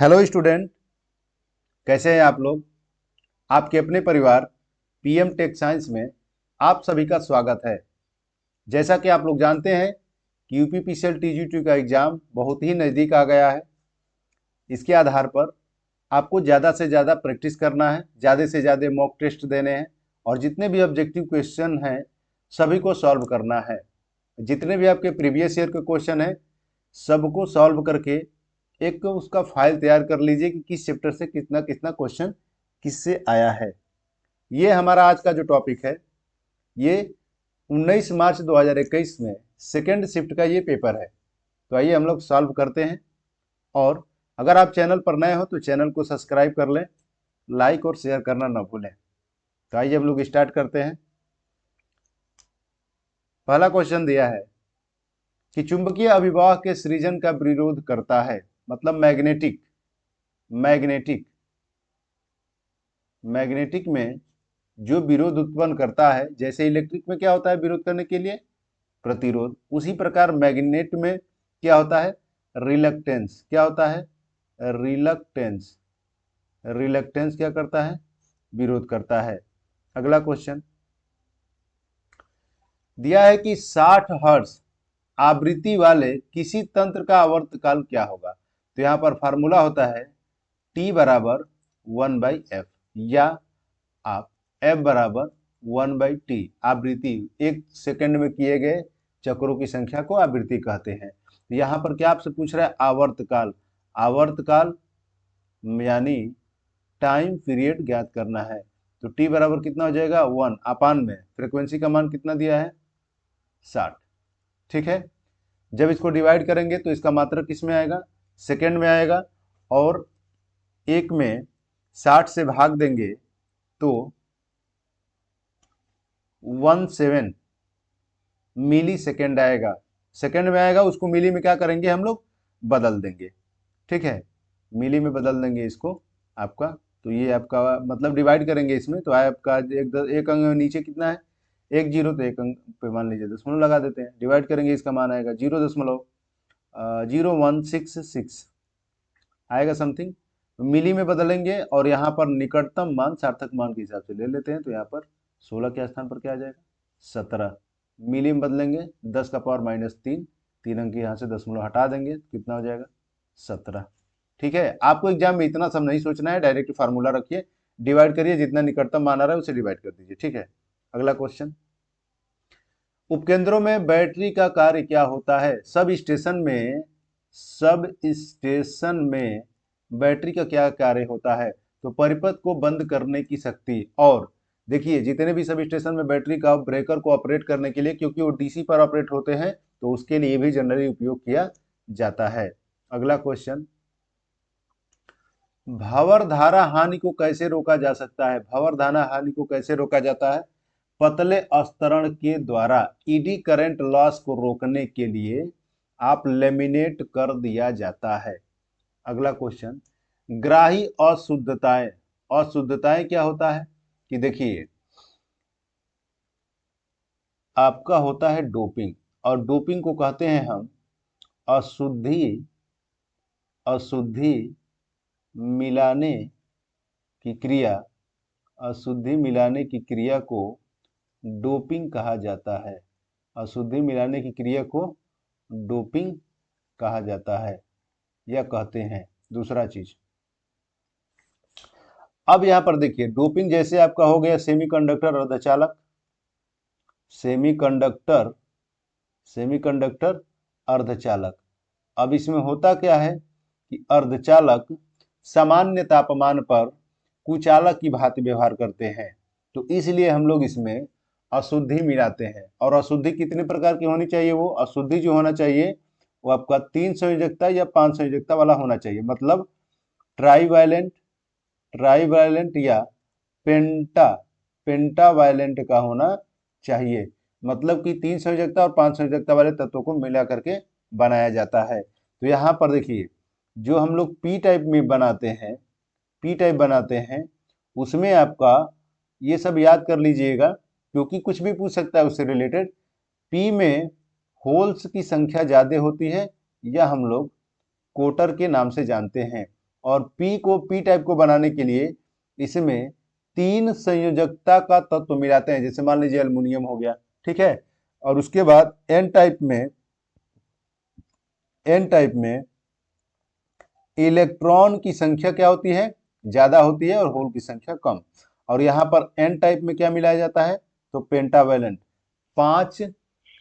Hello student, कैसे हैं आप लोग। आपके अपने परिवार पीएम टेक साइंस में आप सभी का स्वागत है। जैसा कि आप लोग जानते हैं कि यूपीपीसीएल टीजीटी का एग्ज़ाम बहुत ही नज़दीक आ गया है। इसके आधार पर आपको ज़्यादा से ज़्यादा प्रैक्टिस करना है, ज़्यादा से ज़्यादा मॉक टेस्ट देने हैं और जितने भी ऑब्जेक्टिव क्वेश्चन हैं सभी को सॉल्व करना है। जितने भी आपके प्रीवियस ईयर के क्वेश्चन हैं सबको सॉल्व करके एक उसका फाइल तैयार कर लीजिए कि किस चैप्टर से कितना कितना क्वेश्चन किससे आया है। ये हमारा आज का जो टॉपिक है ये 19 मार्च 2021 में सेकेंड शिफ्ट का ये पेपर है। तो आइए हम लोग सॉल्व करते हैं। और अगर आप चैनल पर नए हो तो चैनल को सब्सक्राइब कर लें, लाइक और शेयर करना ना भूलें। तो आइए हम लोग स्टार्ट करते हैं। पहला क्वेश्चन दिया है कि चुंबकीय अभिवाह के सृजन का विरोध करता है, मतलब मैग्नेटिक मैग्नेटिक में जो विरोध उत्पन्न करता है, जैसे इलेक्ट्रिक में क्या होता है विरोध करने के लिए प्रतिरोध, उसी प्रकार मैग्नेट में क्या होता है रिलक्टेंस। क्या होता है रिलक्टेंस। रिलक्टेंस क्या करता है विरोध करता है। अगला क्वेश्चन दिया है कि 60 हर्ट्ज आवृत्ति वाले किसी तंत्र का आवर्तकाल क्या होगा। तो यहाँ पर फार्मूला होता है T बराबर 1/f या आप F बराबर 1/t। आवृत्ति एक सेकंड में किए गए चक्रों की संख्या को आवृत्ति कहते हैं। तो यहाँ पर क्या आपसे पूछ रहा है आवर्तकाल। आवर्तकाल यानी टाइम पीरियड ज्ञात करना है। तो T बराबर कितना हो जाएगा 1 अपान में फ्रीक्वेंसी का मान कितना दिया है 60। ठीक है, जब इसको डिवाइड करेंगे तो इसका मात्रक किस में आएगा सेकंड में आएगा और एक में 60 से भाग देंगे तो 17 मिली सेकेंड आएगा। सेकेंड में आएगा, उसको मिली में क्या करेंगे हम लोग बदल देंगे। ठीक है, मिली में बदल देंगे इसको आपका। तो ये आपका मतलब डिवाइड करेंगे इसमें तो आपका एक अंक नीचे कितना है 1 0, तो एक अंक पे मान लीजिए दशमलव लगा देते हैं। डिवाइड करेंगे इसका मान आएगा 0.0166 आएगा समथिंग। मिली में बदलेंगे और यहाँ पर निकटतम मान सार्थक मान के हिसाब से ले लेते हैं। तो यहाँ पर 16 के स्थान पर क्या आ जाएगा 17। मिली में बदलेंगे 10 का पावर -3, 3 अंक यहाँ से दशमलव हटा देंगे कितना हो जाएगा 17। ठीक है, आपको एग्जाम में इतना सब नहीं सोचना है, डायरेक्ट फार्मूला रखिए, डिवाइड करिए, जितना निकटतम मान आ रहा है उसे डिवाइड कर दीजिए। ठीक है, अगला क्वेश्चन उपकेंद्रों में बैटरी का कार्य क्या होता है। सब स्टेशन में बैटरी का क्या कार्य होता है। तो परिपथ को बंद करने की शक्ति। और देखिए जितने भी सब स्टेशन में बैटरी का ब्रेकर को ऑपरेट करने के लिए, क्योंकि वो डीसी पर ऑपरेट होते हैं तो उसके लिए भी जनरली उपयोग किया जाता है। अगला क्वेश्चन भंवर धारा हानि को कैसे रोका जा सकता है। भंवर धारा हानि को कैसे रोका जाता है पतले अस्तरण के द्वारा। ईडी करंट लॉस को रोकने के लिए आप लेमिनेट कर दिया जाता है। अगला क्वेश्चन ग्राही अशुद्धताएं। अशुद्धताएं क्या होता है कि देखिए आपका होता है डोपिंग, और डोपिंग को कहते हैं हम अशुद्धि अशुद्धि मिलाने की क्रिया। अशुद्धि मिलाने की क्रिया को डोपिंग कहा जाता है। अशुद्धि मिलाने की क्रिया को डोपिंग कहा जाता है या कहते हैं। दूसरा चीज अब यहां पर देखिए डोपिंग जैसे आपका हो गया सेमीकंडक्टर अर्धचालक, सेमीकंडक्टर सेमीकंडक्टर अर्धचालक। अब इसमें होता क्या है कि अर्धचालक सामान्य तापमान पर कुचालक की भांति व्यवहार करते हैं। तो इसलिए हम लोग इसमें अशुद्धि मिलाते हैं। और अशुद्धि कितने प्रकार की होनी चाहिए, वो अशुद्धि जो होना चाहिए वो आपका 3 संयोजकता या 5 संयोजकता वाला होना चाहिए। मतलब ट्राईवायलेंट या पेंटावायलेंट का होना चाहिए। मतलब कि 3 संयोजकता और 5 संयोजकता वाले तत्वों को मिला करके बनाया जाता है। तो यहाँ पर देखिए जो हम लोग पी टाइप बनाते हैं उसमें आपका ये सब याद कर लीजिएगा, क्योंकि कुछ भी पूछ सकता है उससे रिलेटेड। पी में होल्स की संख्या ज्यादा होती है या हम लोग कोटर के नाम से जानते हैं। और पी को पी टाइप को बनाने के लिए इसमें 3 संयोजकता का तत्व मिलाते हैं, जैसे मान लीजिए एल्युमिनियम हो गया, ठीक है। और उसके बाद एन टाइप में इलेक्ट्रॉन की संख्या क्या होती है, ज्यादा होती है, और होल की संख्या कम। और यहाँ पर एन टाइप में क्या मिलाया जाता है, तो पेंटावैलेंट 5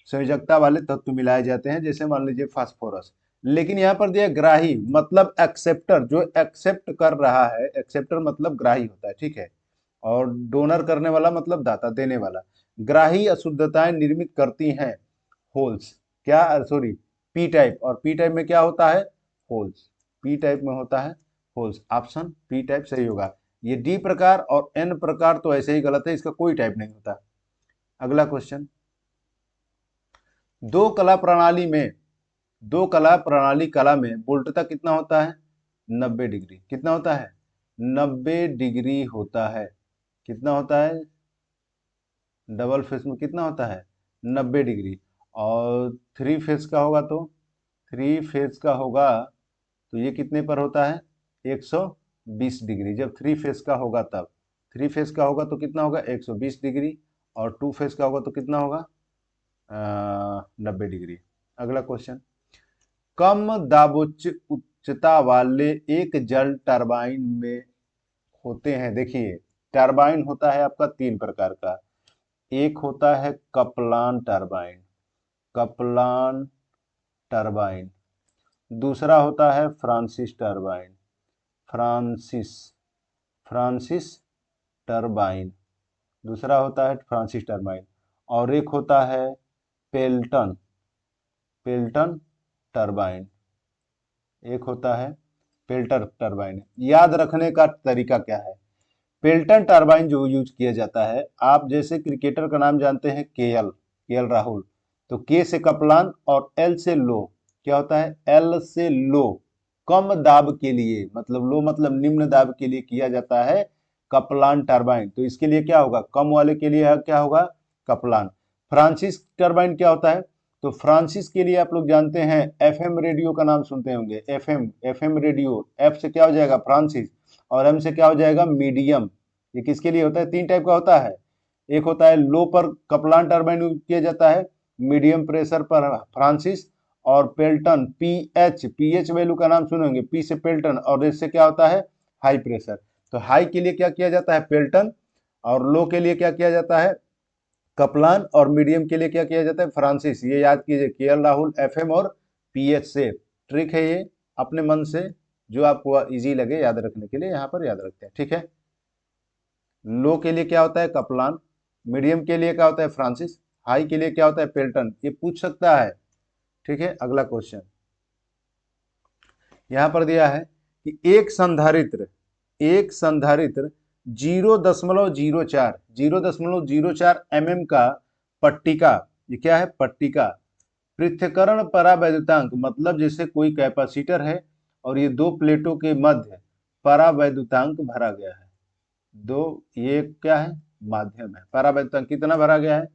संयोजकता वाले तत्व मिलाए जाते हैं, जैसे मान लीजिए फास्फोरस। लेकिन यहाँ पर दिया ग्राही मतलब एक्सेप्टर, जो एक्सेप्ट कर रहा है, एक्सेप्टर मतलब ग्राही होता है, ठीक है। और डोनर करने वाला मतलब दाता, देने वाला। ग्राही अशुद्धताएं निर्मित करती हैं होल्स, क्या, सॉरी, पी टाइप। और पी टाइप में क्या होता है, होल्स। पी टाइप में होता है होल्स। ऑप्शन पी टाइप सही होगा। ये डी प्रकार और एन प्रकार तो ऐसे ही गलत है, इसका कोई टाइप नहीं होता। अगला क्वेश्चन, दो कला प्रणाली कला में वोल्टता कितना होता है, 90 डिग्री। कितना होता है, 90 डिग्री होता है। कितना होता है, डबल फेस में कितना होता है, 90 डिग्री। और थ्री फेस का होगा तो ये कितने पर होता है, 120 डिग्री। जब थ्री फेस का होगा तब, थ्री फेस का होगा तो कितना होगा, 120 डिग्री। और टू फेस का होगा तो कितना होगा, 90 डिग्री। अगला क्वेश्चन, कम दाबोच्च उच्चता वाले एक जल टरबाइन में होते हैं, देखिए टरबाइन होता है आपका 3 प्रकार का। एक होता है कपलान टरबाइन। दूसरा होता है फ्रांसिस फ्रांसिस टरबाइन। दूसरा होता है फ्रांसिस टरबाइन। और एक होता है पेल्टन पेल्टन टरबाइन। एक होता है पेल्टर टरबाइन। याद रखने का तरीका क्या है, पेल्टन टरबाइन जो यूज किया जाता है, आप जैसे क्रिकेटर का नाम जानते हैं केएल राहुल, तो के से कपलान और एल से लो, क्या होता है, एल से लो, कम दाब के लिए, मतलब लो मतलब निम्न दाब के लिए किया जाता है कपलान टरबाइन। तो इसके लिए क्या होगा, कम वाले के लिए क्या होगा, कपलान। फ्रांसिस टरबाइन क्या होता है, तो फ्रांसिस के लिए आप लोग जानते हैं एफएम रेडियो का नाम सुनते होंगे, एफएम रेडियो, एफ से क्या हो जाएगा फ्रांसिस, और एम से क्या हो जाएगा मीडियम। ये किसके लिए होता है, 3 टाइप का होता है। एक होता है लो पर कपलान टरबाइन यूज किया जाता है, मीडियम प्रेशर पर फ्रांसिस, और पेल्टन पीएच वैल्यू का नाम सुनेंगे, पी से पेल्टन, और इससे क्या होता है हाई प्रेशर। तो हाई के लिए क्या किया जाता है, पेल्टन, और लो के लिए क्या किया जाता है, कपलान, और मीडियम के लिए क्या किया जाता है, फ्रांसिस। ये याद कीजिए, केएल राहुल एफएम और पीएच से। ट्रिक है ये, अपने मन से जो आपको इजी लगे याद रखने के लिए यहाँ पर याद रखते हैं, ठीक है। लो के लिए क्या होता है, कपलान। मीडियम के लिए क्या होता है, फ्रांसिस। हाई के लिए क्या होता है, पेल्टन। ये पूछ सकता है, ठीक है। अगला क्वेश्चन यहाँ पर दिया है कि एक संधारित्र 0.04 mm का पट्टिका, ये क्या है, पट्टिका, पृथक्करण परावैद्युतांक, मतलब जैसे कोई कैपेसिटर है और ये दो प्लेटों के मध्य परावैद्युतांक भरा गया है। ये क्या है, माध्यम है। परावैद्युतांक कितना भरा गया है,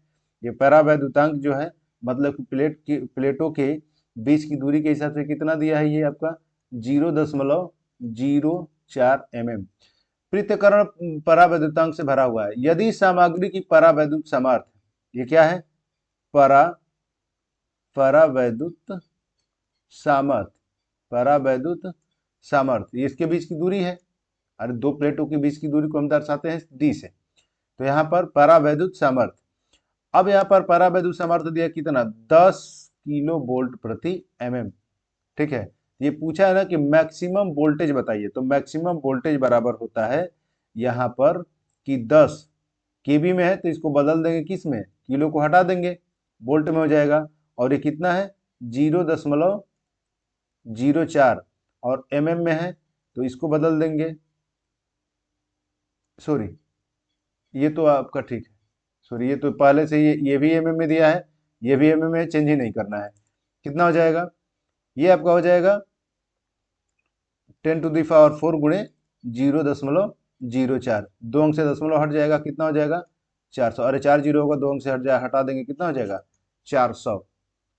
ये परावैद्युतांक जो है मतलब प्लेटों के बीच की दूरी के हिसाब से कितना दिया है, ये आपका 0.04 mm पृथक्करण परावैद्युतांक से भरा हुआ है। यदि सामग्री की परावैद्युत सामर्थ्य, ये क्या है, परावैद्युत सामर्थ्य, ये इसके बीच की दूरी है। अरे दो प्लेटों के बीच की दूरी को हम दर्शाते हैं डी से। तो यहाँ पर परावैद्युत सामर्थ्य, अब यहाँ पर परावैद्युत सामर्थ्य दिया कितना, 10 किलो वोल्ट प्रति mm, ठीक है। ये पूछा है ना कि मैक्सिमम वोल्टेज बताइए, तो मैक्सिमम वोल्टेज बराबर होता है यहाँ पर कि 10 केवी में है तो इसको बदल देंगे किस में, किलो को हटा देंगे, वोल्ट में हो जाएगा। और ये कितना है, 0.04, और mm में है तो इसको बदल देंगे, सॉरी ये तो आपका ठीक है, सॉरी ये तो पहले से ये भी mm में दिया है, ये भी mm में, चेंज ही नहीं करना है। कितना हो जाएगा, ये आपका हो जाएगा 10⁴ गुणे 0.04, 2 अंक से दशमलव हट जाएगा, कितना हो जाएगा 400। अरे 4 जीरो होगा, 2 अंक से हट जाए, हटा देंगे, कितना हो जाएगा 400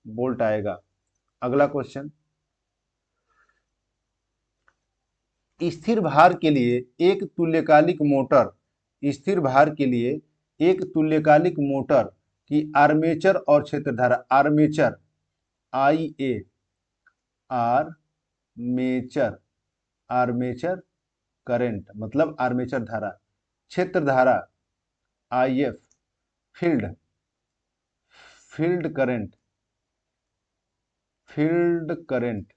वोल्ट आएगा। अगला क्वेश्चन, स्थिर भार के लिए एक तुल्यकालिक मोटर, स्थिर भार के लिए एक तुल्यकालिक मोटर की आर्मेचर और क्षेत्र धारा, armature IA, armature, armature current मतलब आर्मेचर धारा, क्षेत्र धारा IF, field, field current, field current,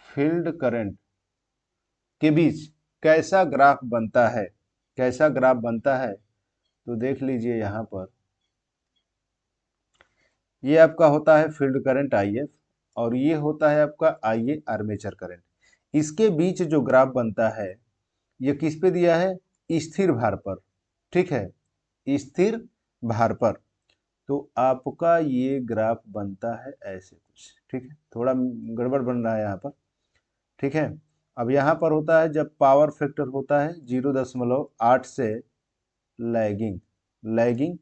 field current के बीच कैसा ग्राफ बनता है, कैसा ग्राफ बनता है? तो देख लीजिए यहाँ पर ये आपका होता है फील्ड करंट IF और ये होता है आपका IA आर्मेचर करंट। इसके बीच जो ग्राफ बनता है ये किस पे दिया है? स्थिर भार पर, ठीक है, स्थिर भार पर। तो आपका ये ग्राफ बनता है ऐसे कुछ, ठीक है, थोड़ा गड़बड़ बन रहा है यहाँ पर, ठीक है। अब यहाँ पर होता है जब पावर फैक्टर होता है 0.8 से लैगिंग, लैगिंग,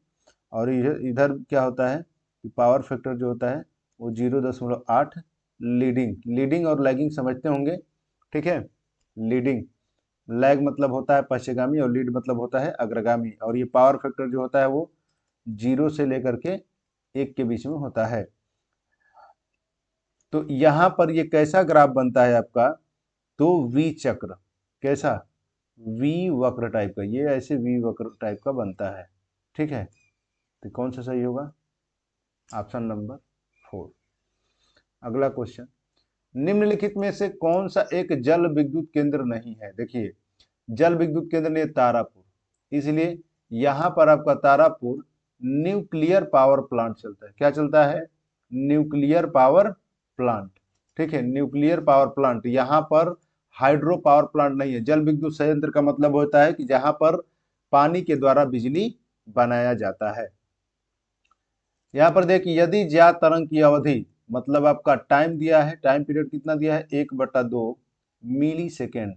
और इधर क्या होता है कि पावर फैक्टर जो होता है वो 0.8 लीडिंग, लीडिंग और लैगिंग समझते होंगे, ठीक है। लीडिंग, लैग मतलब होता है पश्चगामी और लीड मतलब होता है अग्रगामी, और ये पावर फैक्टर जो होता है वो 0 से लेकर के 1 के बीच में होता है। तो यहाँ पर ये कैसा ग्राफ बनता है आपका? तो वी चक्र, कैसा? वी वक्र टाइप का, ये ऐसे वी वक्र टाइप का बनता है, ठीक है। तो कौन सा सही होगा? Option number 4। अगला क्वेश्चन, निम्नलिखित में से कौन सा एक जल विद्युत केंद्र नहीं है? देखिए जल विद्युत केंद्र ने तारापुर, इसलिए यहाँ पर आपका तारापुर न्यूक्लियर पावर प्लांट चलता है। क्या चलता है? न्यूक्लियर पावर प्लांट, ठीक है, न्यूक्लियर पावर प्लांट। यहाँ पर हाइड्रो पावर प्लांट नहीं है। जल विद्युत संयंत्र का मतलब होता है कि जहाँ पर पानी के द्वारा बिजली बनाया जाता है। यहाँ पर देखिए यदि ज्ञात तरंग की अवधि, मतलब आपका टाइम दिया है, टाइम पीरियड कितना दिया है? 1/2 मिली सेकेंड।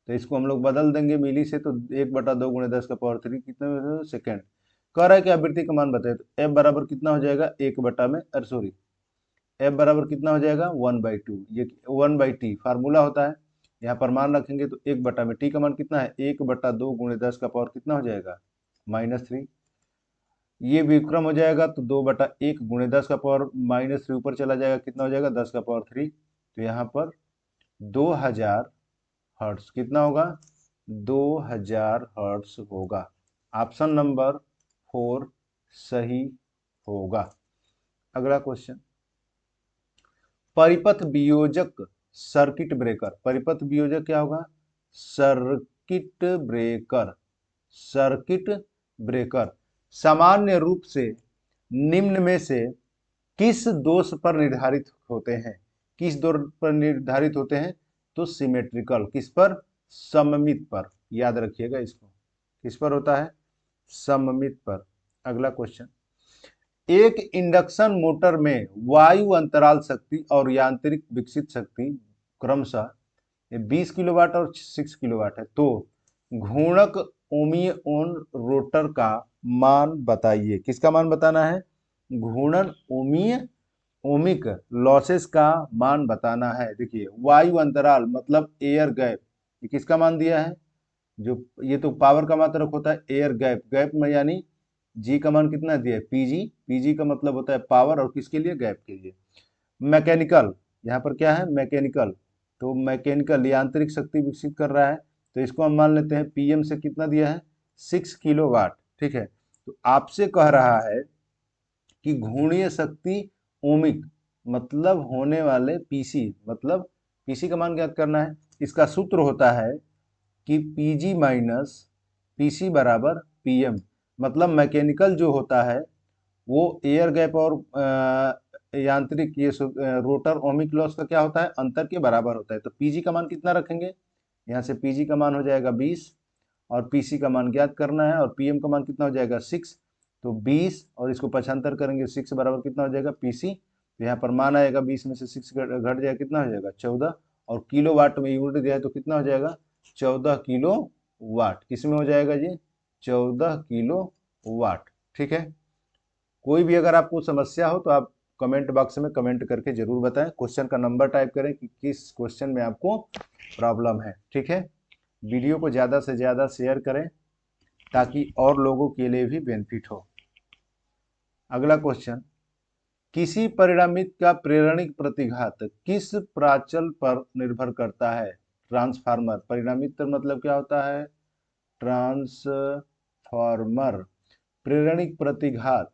तो इसको हम लोग बदल देंगे मिली से, तो 1/2 × 10⁻³ कितने सेकेंड। कह रहा है कि आवृत्ति का मान बताए, तो एफ बराबर कितना हो जाएगा? 1 में सॉरी एफ बराबर कितना हो जाएगा? 1/2, ये 1/t फार्मूला होता है। यहाँ पर मान रखेंगे तो 1 में टी का मान कितना है? 1/2 × 10 का पावर कितना हो जाएगा? -3। ये व्युत्क्रम हो जाएगा तो 2/1 × 10 का पावर -3 ऊपर चला जाएगा, कितना हो जाएगा? 10 का पावर 3। तो यहाँ पर 2000 हर्ट्ज कितना होगा? 2000 हर्ट्ज होगा। ऑप्शन नंबर 4 सही होगा। अगला क्वेश्चन, परिपथ वियोजक सर्किट ब्रेकर, परिपथ वियोजक क्या होगा? सर्किट ब्रेकर, सर्किट ब्रेकर सामान्य रूप से निम्न में से किस दोष पर निर्धारित होते हैं? किस दोष पर निर्धारित होते हैं? तो सिमेट्रिकल, किस पर? सममित पर, याद रखिएगा इसको, किस पर होता है? सममित पर। अगला क्वेश्चन, एक इंडक्शन मोटर में वायु अंतराल शक्ति और यांत्रिक विकसित शक्ति क्रमशः 20 किलोवाट और 6 किलोवाट है, तो घूर्णक ओमीय ऑन रोटर का मान बताइए। किसका मान बताना है? घूर्णन ओमीय, ओमिक लॉसेस का मान बताना है। देखिए वायु अंतराल मतलब एयर गैप, ये किसका मान दिया है? जो ये तो पावर का मात्रक होता है, एयर गैप, गैप में यानी जी का मान कितना दिया है? पीजी, पीजी का मतलब होता है पावर, और किसके लिए? गैप के लिए। मैकेनिकल, यहाँ पर क्या है? मैकेनिकल, तो मैकेनिकल यांत्रिक शक्ति विकसित कर रहा है, तो इसको हम मान लेते हैं पीएम से कितना दिया है? 6 किलोवाट, ठीक है। तो आपसे कह रहा है कि घूर्णीय शक्ति ओमिक मतलब होने वाले पीसी, मतलब पीसी का मान ज्ञात करना है। इसका सूत्र होता है कि पीजी माइनस पीसी बराबर पीएम, मतलब मैकेनिकल जो होता है वो एयर गैप और यांत्रिक ये रोटर ओमिक लॉस का क्या होता है? अंतर के बराबर होता है। तो पीजी का मान कितना रखेंगे? यहाँ से पीजी का मान हो जाएगा 20 और पीसी का मान ज्ञात करना है, और पीएम का मान कितना हो जाएगा? 6। तो 20 और इसको पक्षांतर करेंगे 6 बराबर कितना हो जाएगा? पीसी। तो यहाँ पर मान आएगा 20 में से 6 घट जाएगा, कितना हो जाएगा? 14, और किलो वाट में यूनिट दिया है तो कितना हो जाएगा? 14 किलो वाट। किस में हो जाएगा जी? 14 किलो वाट, ठीक है। कोई भी अगर आपको समस्या हो तो आप कमेंट बॉक्स में कमेंट करके जरूर बताएं। क्वेश्चन का नंबर टाइप करें कि किस क्वेश्चन में आपको प्रॉब्लम है। ठीक है, वीडियो को ज़्यादा से ज़्यादा शेयर करें ताकि और लोगों के लिए भी बेनिफिट हो। अगला क्वेश्चन, किसी परिणामित का प्रेरणिक प्रतिघात किस प्राचल पर निर्भर करता है? ट्रांसफार्मर। परिणामित मतलब क्या होता है? ट्रांसफार्मर। प्रेरणिक प्रतिघात,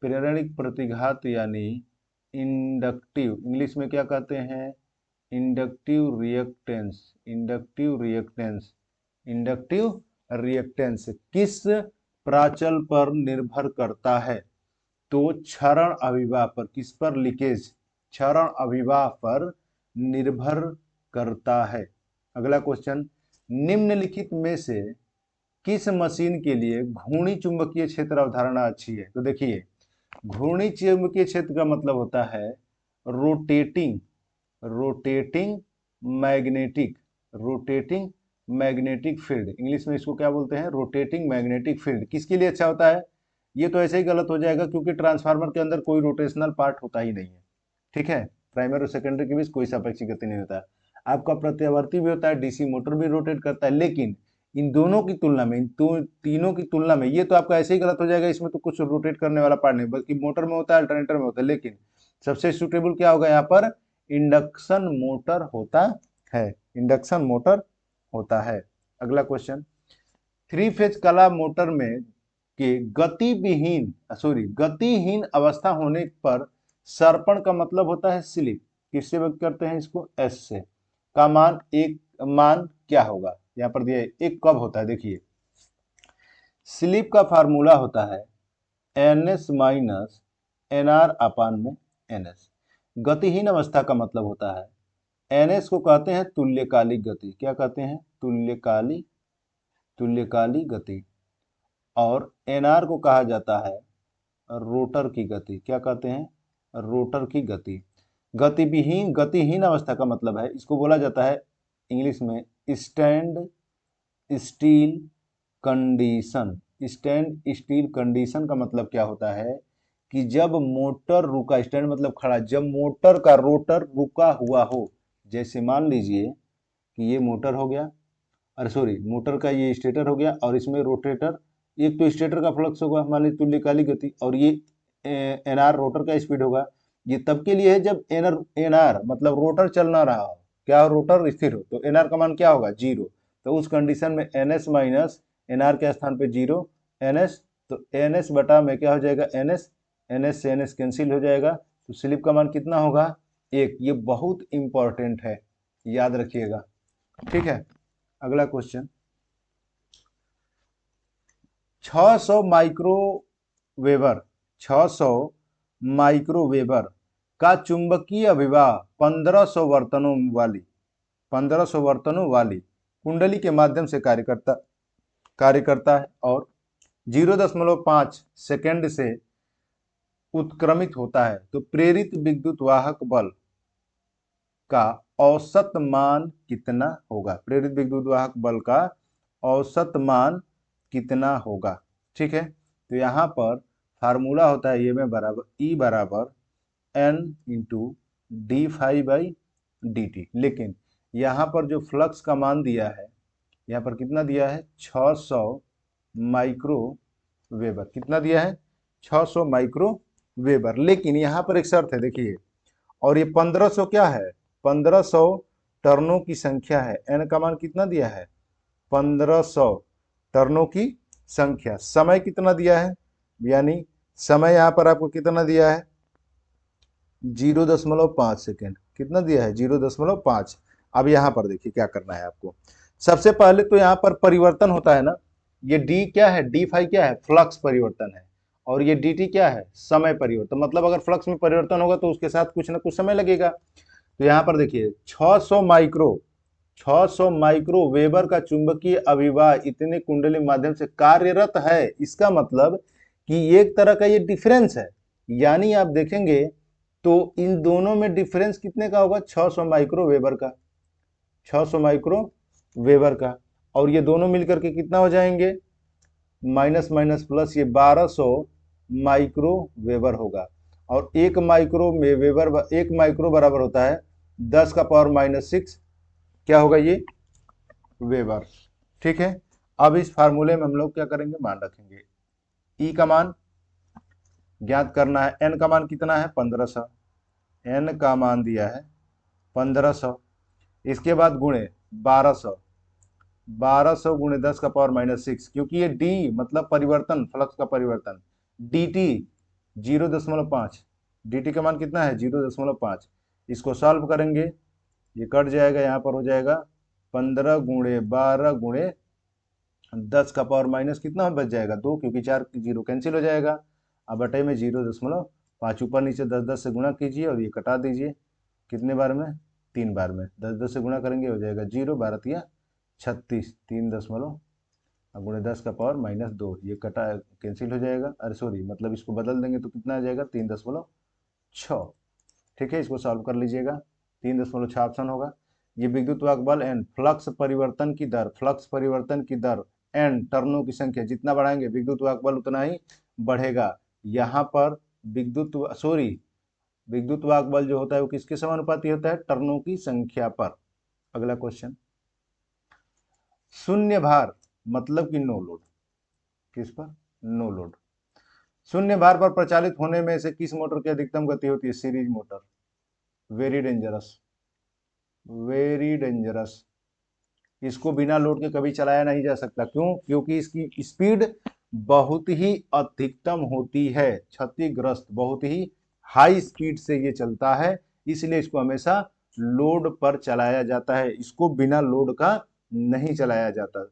प्रेरणिक प्रतिघात यानी इंडक्टिव, इंग्लिश में क्या कहते हैं? Inductive reactance. Inductive reactance, inductive reactance किस प्राचल पर निर्भर करता है? तो क्षरण अभिवाह पर। किस पर? लीकेज, क्षरण अभिवाह पर निर्भर करता है। अगला क्वेश्चन, निम्नलिखित में से किस मशीन के लिए घूर्णी चुंबकीय क्षेत्र अवधारणा अच्छी है? तो देखिए, घूर्णी चुंबकीय क्षेत्र का मतलब होता है rotating, rotating magnetic, rotating magnetic field. English में इसको क्या बोलते हैं? Rotating magnetic field. किसके लिए अच्छा होता है? ये तो ऐसे ही गलत हो जाएगा क्योंकि ट्रांसफार्मर के अंदर कोई रोटेशनल पार्ट होता ही नहीं है। ठीक है, प्राइमरी और सेकेंडरी के बीच कोई सापेक्षिक गति नहीं होता है। आपका प्रत्यावर्ती भी होता है, डीसी मोटर भी रोटेट करता है, लेकिन इन दोनों की तुलना में, इन तीनों की तुलना में ये तो आपका ऐसे ही गलत हो जाएगा, इसमें तो कुछ रोटेट करने वाला पार्ट नहीं, बल्कि मोटर में होता है, अल्टरनेटर में होता है। लेकिन सबसे सुटेबल क्या होगा यहाँ पर? इंडक्शन मोटर होता है, इंडक्शन मोटर होता है। अगला क्वेश्चन, 3 फेज कला मोटर में के गतिहीन अवस्था होने पर सर्पण का मतलब होता है स्लिप। किससे व्यक्त करते हैं इसको? एस से। का मान मान क्या होगा? यहाँ पर दिया है, एक कब होता है? देखिए, स्लिप का फार्मूला होता है NS माइनस NR अपान में NS। गतिहीन अवस्था का मतलब होता है, NS को कहते हैं तुल्यकालिक गति। क्या कहते हैं? तुल्यकालिक गति। और NR को कहा जाता है रोटर की गति। क्या कहते हैं? रोटर की गति। गतिहीन अवस्था का मतलब है, इसको बोला जाता है इंग्लिश में stand steel condition. Stand steel condition का मतलब क्या होता है कि जब मोटर रुका, स्टैंड मतलब खड़ा, जब मोटर का रोटर रुका हुआ हो। जैसे मान लीजिए कि ये मोटर हो गया, अरे सॉरी, मोटर का ये स्टेटर हो गया और इसमें रोटेटर। एक तो स्टेटर का फ्लक्स होगा, मान लीजिए तुल्यकालिक गति, और ये NR रोटर का स्पीड होगा। ये तब के लिए है जब NR मतलब रोटर चल ना रहा हो, क्या हो? रोटर स्थिर हो, तो NR का मान क्या होगा? 0। तो उस कंडीशन में NS माइनस NR के स्थान पे 0 NS, तो NS बटा में क्या हो जाएगा? NS से NS कैंसिल हो जाएगा, तो स्लिप का मान कितना होगा? 1। ये बहुत इंपॉर्टेंट है, याद रखिएगा। ठीक है, अगला क्वेश्चन, 600 माइक्रोवेबर का चुंबकीय अभिवाह 1500 वर्तनों वाली कुंडली के माध्यम से कार्य करता है और 0.5 सेकेंड से उत्क्रमित होता है। तो प्रेरित विद्युत वाहक बल का औसत मान कितना होगा? प्रेरित विद्युत वाहक बल का औसत मान कितना होगा? ठीक है, तो यहाँ पर फार्मूला होता है ये में बराबर E बराबर N into d phi by d t. लेकिन यहाँ पर जो फ्लक्स का मान दिया है, यहाँ पर कितना दिया है? 600 माइक्रोवेबर। कितना दिया है? 600 माइक्रोवेबर। लेकिन यहाँ पर एक शर्त है, देखिए, और ये 1500 क्या है? 1500 टर्नों की संख्या है। एन का मान कितना दिया है? 1500 टर्नों की संख्या। समय कितना दिया है? यानी समय यहाँ पर आपको कितना दिया है? 0.5 सेकेंड। कितना दिया है? 0.5। अब यहाँ पर देखिए क्या करना है आपको। सबसे पहले तो यहाँ पर परिवर्तन होता है ना, ये डी क्या है? डी फाई क्या है? फ्लक्स परिवर्तन है, और ये डी टी क्या है? समय परिवर्तन। मतलब अगर फ्लक्स में परिवर्तन होगा तो उसके साथ कुछ ना कुछ समय लगेगा। तो यहाँ पर देखिए 600 माइक्रोवेबर का चुंबकीय अभिवाह इतने कुंडली माध्यम से कार्यरत है। इसका मतलब कि एक तरह का ये डिफरेंस है, यानी आप देखेंगे तो इन दोनों में डिफरेंस कितने का होगा? 600 माइक्रोवेबर का, 600 माइक्रोवेबर का। और ये दोनों मिलकर के कितना हो जाएंगे? माइनस माइनस प्लस, ये 1200 माइक्रोवेबर होगा। और 1 माइक्रो बराबर होता है 10⁻⁻6 क्या होगा ये वेबर। ठीक है, अब इस फार्मूले में हम लोग क्या करेंगे, मान रखेंगे ई का मान ज्ञात करना है, एन का मान कितना है 1500, एन का मान दिया है 1500, इसके बाद गुणे 1200, 1200 गुणे 10⁻⁻6, क्योंकि ये डी मतलब परिवर्तन, फ्लक्स का परिवर्तन, डी टी 0.5, डी टी का मान कितना है 0.5, इसको सॉल्व करेंगे ये कट जाएगा, यहाँ पर हो जाएगा 15 गुणे 12 गुणे 10⁻⁻ कितना बच जाएगा 2, क्योंकि 4 जीरो कैंसिल हो जाएगा। अब बटे में 0.5 ऊपर नीचे 10 से गुणा कीजिए और ये कटा दीजिए, कितने बार में 3 बार में, 10 से गुणा करेंगे हो जाएगा 0, 12 36, 3 गुणे 10⁻⁻2, ये कटा कैंसिल हो जाएगा, अरे सॉरी मतलब इसको बदल देंगे तो कितना आ जाएगा 3.6। ठीक है, इसको सॉल्व कर लीजिएगा, 3.6 ऑप्शन होगा। ये विद्युत वाहक बल एन फ्लक्स परिवर्तन की दर, फ्लक्स परिवर्तन की दर एन टर्नों की संख्या जितना बढ़ाएंगे विद्युत वाहक बल उतना ही बढ़ेगा। यहाँ पर विद्युत वाहक बल जो होता है वो किसके समानुपाती होता है, टर्नों की संख्या पर। अगला क्वेश्चन, शून्य भार मतलब कि नो लोड, किस पर, नो लोड। शून्य भार पर प्रचालित होने में से किस मोटर की अधिकतम गति होती है, series motor. Very dangerous, very dangerous, इसको बिना लोड के कभी चलाया नहीं जा सकता, क्यों, क्योंकि इसकी स्पीड बहुत ही अधिकतम होती है, क्षतिग्रस्त, बहुत ही हाई स्पीड से ये चलता है, इसलिए इसको हमेशा लोड पर चलाया जाता है, इसको बिना लोड का नहीं चलाया जाता।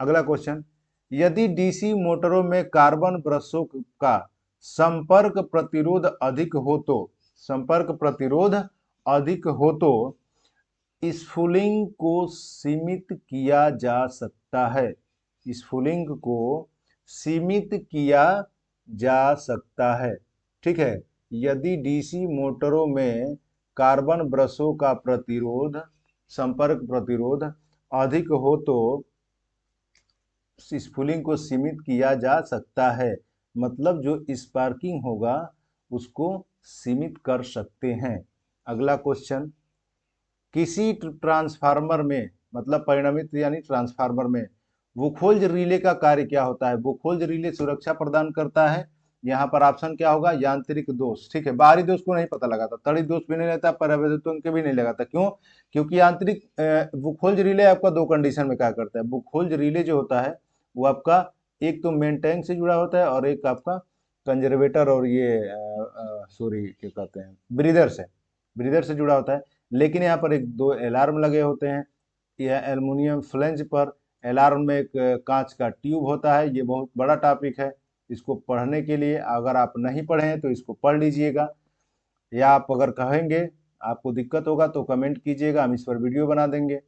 अगला क्वेश्चन, यदि डीसी मोटरों में कार्बन ब्रशों का संपर्क प्रतिरोध अधिक हो तो, संपर्क प्रतिरोध अधिक हो तो स्फुलिंग को सीमित किया जा सकता है, स्फुलिंग को सीमित किया जा सकता है। ठीक है, यदि डीसी मोटरों में कार्बन ब्रशों का प्रतिरोध, संपर्क प्रतिरोध अधिक हो तो स्फुलिंग को सीमित किया जा सकता है, मतलब जो स्पार्किंग होगा उसको सीमित कर सकते हैं। अगला क्वेश्चन, किसी ट्रांसफार्मर में, मतलब परिणामित यानी ट्रांसफार्मर में वुखोल्ज रिले का कार्य क्या होता है। वुखोल्ज रिले सुरक्षा प्रदान करता है, यहाँ पर ऑप्शन क्या होगा, यांत्रिक दोष। ठीक है, बाहरी दोष को नहीं पता लगाता, तड़ित दोष भी नहीं रहता, पर्यावरण के भी नहीं लगाता, क्यों, क्योंकि यांत्रिक वुखोल्ज रिले आपका दो कंडीशन में क्या करता है। वुखोल्ज रिले जो होता है वो आपका एक तो मेन टैंक से जुड़ा होता है और एक आपका कंजर्वेटर और ये सॉरी क्या कहते हैं ब्रीदर से जुड़ा होता है। लेकिन यहाँ पर एक दो अलार्म लगे होते हैं, यह एल्युमिनियम फ्लेंज पर अलार्म में एक कांच का ट्यूब होता है, ये बहुत बड़ा टॉपिक है, इसको पढ़ने के लिए अगर आप नहीं पढ़े हैं तो इसको पढ़ लीजिएगा, या आप अगर कहेंगे आपको दिक्कत होगा तो कमेंट कीजिएगा, हम इस पर वीडियो बना देंगे।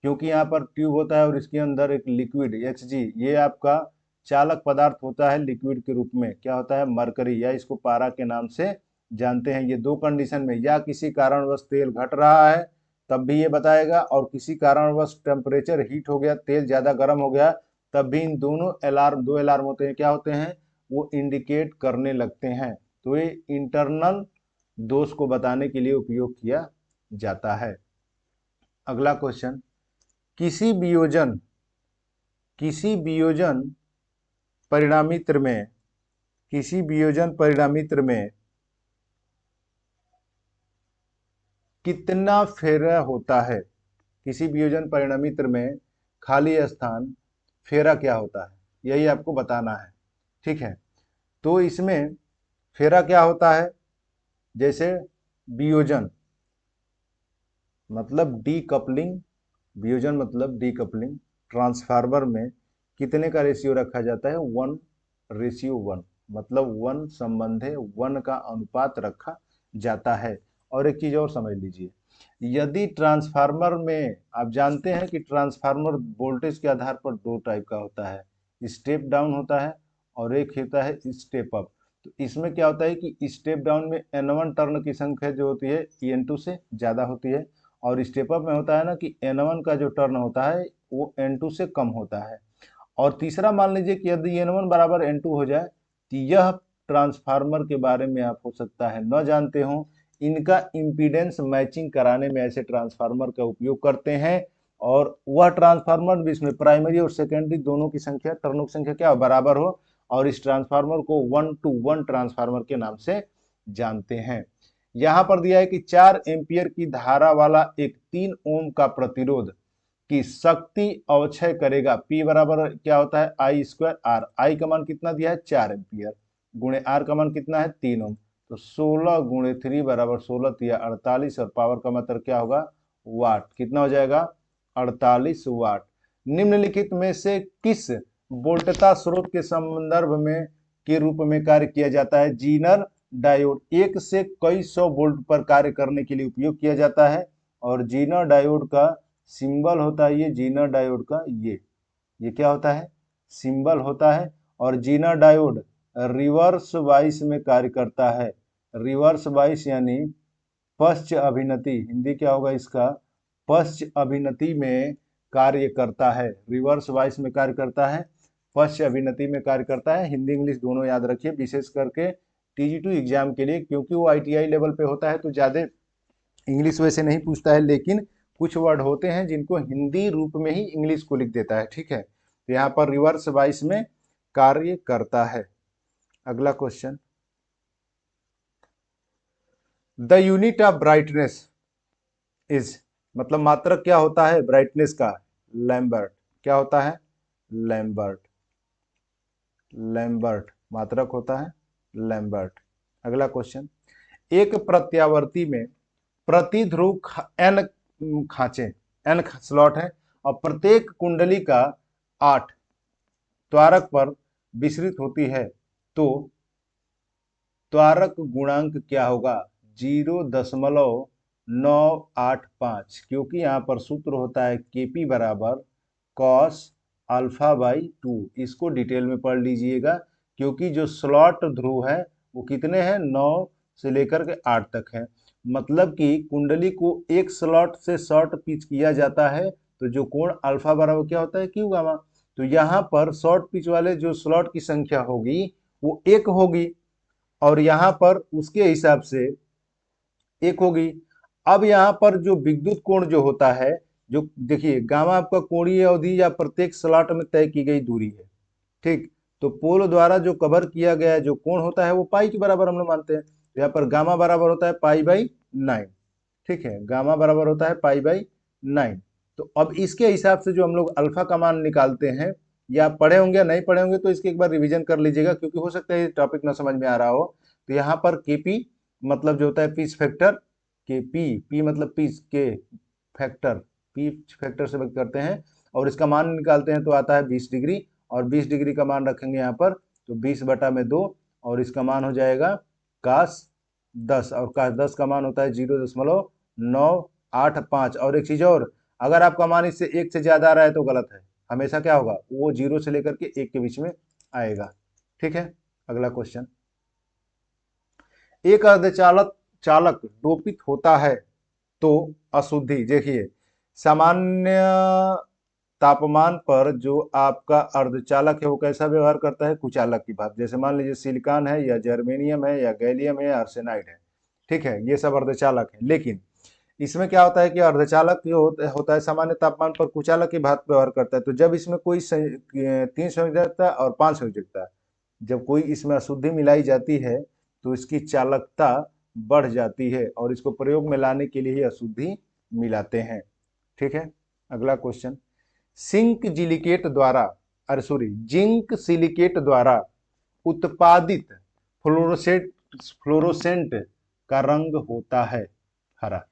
क्योंकि यहाँ पर ट्यूब होता है और इसके अंदर एक लिक्विड Hg, ये आपका चालक पदार्थ होता है लिक्विड के रूप में, क्या होता है, मरकरी, या इसको पारा के नाम से जानते हैं। ये दो कंडीशन में, या किसी कारणवश तेल घट रहा है तब भी ये बताएगा, और किसी कारणवश टेम्परेचर हीट हो गया, तेल ज़्यादा गर्म हो गया, तब भी इन दोनों अलार्म, दो अलार्म होते हैं, क्या होते हैं, वो इंडिकेट करने लगते हैं। तो ये इंटरनल दोष को बताने के लिए उपयोग किया जाता है। अगला क्वेश्चन, किसी वियोजन परिणामित्र में, किसी वियोजन परिणामित्र में कितना फेरा होता है। किसी वियोजन परिणामित्र में खाली स्थान फेरा क्या होता है, यही आपको बताना है। ठीक है, तो इसमें फेरा क्या होता है, जैसे वियोजन मतलब डीकपलिंग, वियोजन मतलब डीकपलिंग, ट्रांसफार्मर में कितने का रेशियो रखा जाता है, 1:1, मतलब 1:1 का अनुपात रखा जाता है। और एक चीज और समझ लीजिए, यदि ट्रांसफार्मर में, आप जानते हैं कि ट्रांसफार्मर वोल्टेज के आधार पर दो टाइप का होता है, स्टेप डाउन होता है और एक होता है स्टेप अप। तो इसमें क्या होता है कि स्टेप डाउन में N1 टर्न की संख्या जो होती है N2 से ज़्यादा होती है, और स्टेप अप में होता है ना कि N1 का जो टर्न होता है वो N2 से कम होता है। और तीसरा मान लीजिए कि यदि N1 बराबर N2 हो जाए तो यह ट्रांसफार्मर के बारे में आप हो सकता है न जानते हो। इनका इम्पीडेंस मैचिंग कराने में ऐसे ट्रांसफार्मर का उपयोग करते हैं, और वह ट्रांसफार्मर भी इसमें प्राइमरी और सेकेंडरी दोनों की संख्या, टर्नों की संख्या क्या बराबर हो, और इस ट्रांसफार्मर को 1:1 ट्रांसफार्मर के नाम से जानते हैं। यहां पर दिया है कि 4 एम्पियर की धारा वाला एक 3 ओम का प्रतिरोध की शक्ति अवक्षय करेगा। P बराबर क्या होता है I² R। I का मान कितना दिया है 4 एम्पियर, गुणे R का मान कितना है 3 ओम, तो 16 × 3 बराबर 16 या 48, और पावर का मतलब क्या होगा वाट, कितना हो जाएगा 48 वाट। निम्नलिखित में से किस वोल्टता स्रोत के संदर्भ में के रूप में कार्य किया जाता है। जीनर डायोड एक से कई सौ वोल्ट पर कार्य करने के लिए उपयोग किया जाता है, और जीनर डायोड का सिंबल होता है ये, जीनर डायोड का ये क्या होता है सिंबल होता है। और जीनर डायोड रिवर्स बाइस में कार्य करता है। रिवर्स बाइस यानी पश्च अभिनति, हिंदी क्या होगा इसका, पश्च अभिनति में कार्य करता है। रिवर्स बाइस में कार्य करता है, पश्च अभिनति में कार्य करता है। हिंदी इंग्लिश दोनों याद रखिए, विशेष करके TG2 एग्जाम के लिए, क्योंकि वो ITI लेवल पे होता है तो ज्यादा इंग्लिश वैसे नहीं पूछता है, लेकिन कुछ वर्ड होते हैं जिनको हिंदी रूप में ही इंग्लिश को लिख देता है, ठीक है। तो यहाँ पर रिवर्स बाइस में कार्य करता है। अगला question, the unit of brightness is, मतलब मात्रक क्या होता है ब्राइटनेस का, लैम्बर्ट। क्या होता है लैम्बर्ट, लैम्बर्ट मात्रक होता है लैम्बर्ट। अगला क्वेश्चन, एक प्रत्यावर्ती में प्रति ध्रुव n खांचे, n स्लॉट है, और प्रत्येक कुंडली का 8 त्वारक पर विसरित होती है, तो त्वारक गुणांक क्या होगा 0.985, क्योंकि यहाँ पर सूत्र होता है Kp बराबर cos α/2। इसको डिटेल में पढ़ लीजिएगा, क्योंकि जो स्लॉट ध्रुव है वो कितने हैं 9 से लेकर के 8 तक है। मतलब कि कुंडली को एक स्लॉट से शॉर्ट पिच किया जाता है, तो जो कोण अल्फा बराबर क्या होता है क्यू गामा। तो यहाँ पर शॉर्ट पिच वाले जो स्लॉट की संख्या होगी वो 1 होगी, और यहाँ पर उसके हिसाब से 1 होगी। अब यहाँ पर जो विद्युत कोण जो होता है, जो देखिए गामा आपका कोणीय अवधि या प्रत्येक स्लॉट में तय की गई दूरी है, ठीक। तो पोल द्वारा जो कवर किया गया जो कोण होता है वो पाई के बराबर हम लोग मानते हैं। यहाँ पर गामा बराबर होता है π/9, ठीक है, गामा बराबर होता है π/9। तो अब इसके हिसाब से जो हम लोग अल्फा का मान निकालते हैं, या पढ़े होंगे या नहीं पढ़े होंगे तो इसके एक बार रिवीजन कर लीजिएगा, क्योंकि हो सकता है ये टॉपिक ना समझ में आ रहा हो। तो यहाँ पर Kp मतलब जो होता है पीस फैक्टर, P मतलब पीस के फैक्टर, P फैक्टर से व्यक्त करते हैं, और इसका मान निकालते हैं तो आता है 20 डिग्री, और 20 डिग्री का मान रखेंगे यहाँ पर, तो 20/2, और इसका मान हो जाएगा cos 10, और cos 10 का मान होता है 0.985। और एक चीज और, अगर आपका मान इससे 1 से ज्यादा आ रहा है तो गलत है, हमेशा क्या होगा वो 0 से लेकर के 1 के बीच में आएगा, ठीक है। अगला क्वेश्चन, एक अर्धचालक चालक डोपित होता है तो अशुद्धि, देखिए सामान्य तापमान पर जो आपका अर्धचालक है वो कैसा व्यवहार करता है कुचालक की बात। जैसे मान लीजिए सिलिकॉन है या जर्मेनियम है या गैलियम है या आर्सेनाइड है, ठीक है, ये सब अर्धचालक है। लेकिन इसमें क्या होता है कि अर्धचालक जो होता है सामान्य तापमान पर कुचालक की भांति व्यवहार करता है। तो जब इसमें कोई 3 संयोजकता और 5 संयोजकता, जब कोई इसमें अशुद्धि मिलाई जाती है तो इसकी चालकता बढ़ जाती है, और इसको प्रयोग में लाने के लिए ही अशुद्धि मिलाते हैं, ठीक है। अगला क्वेश्चन, जिंक सिलिकेट द्वारा उत्पादित फ्लोरोसेंट का रंग होता है हरा।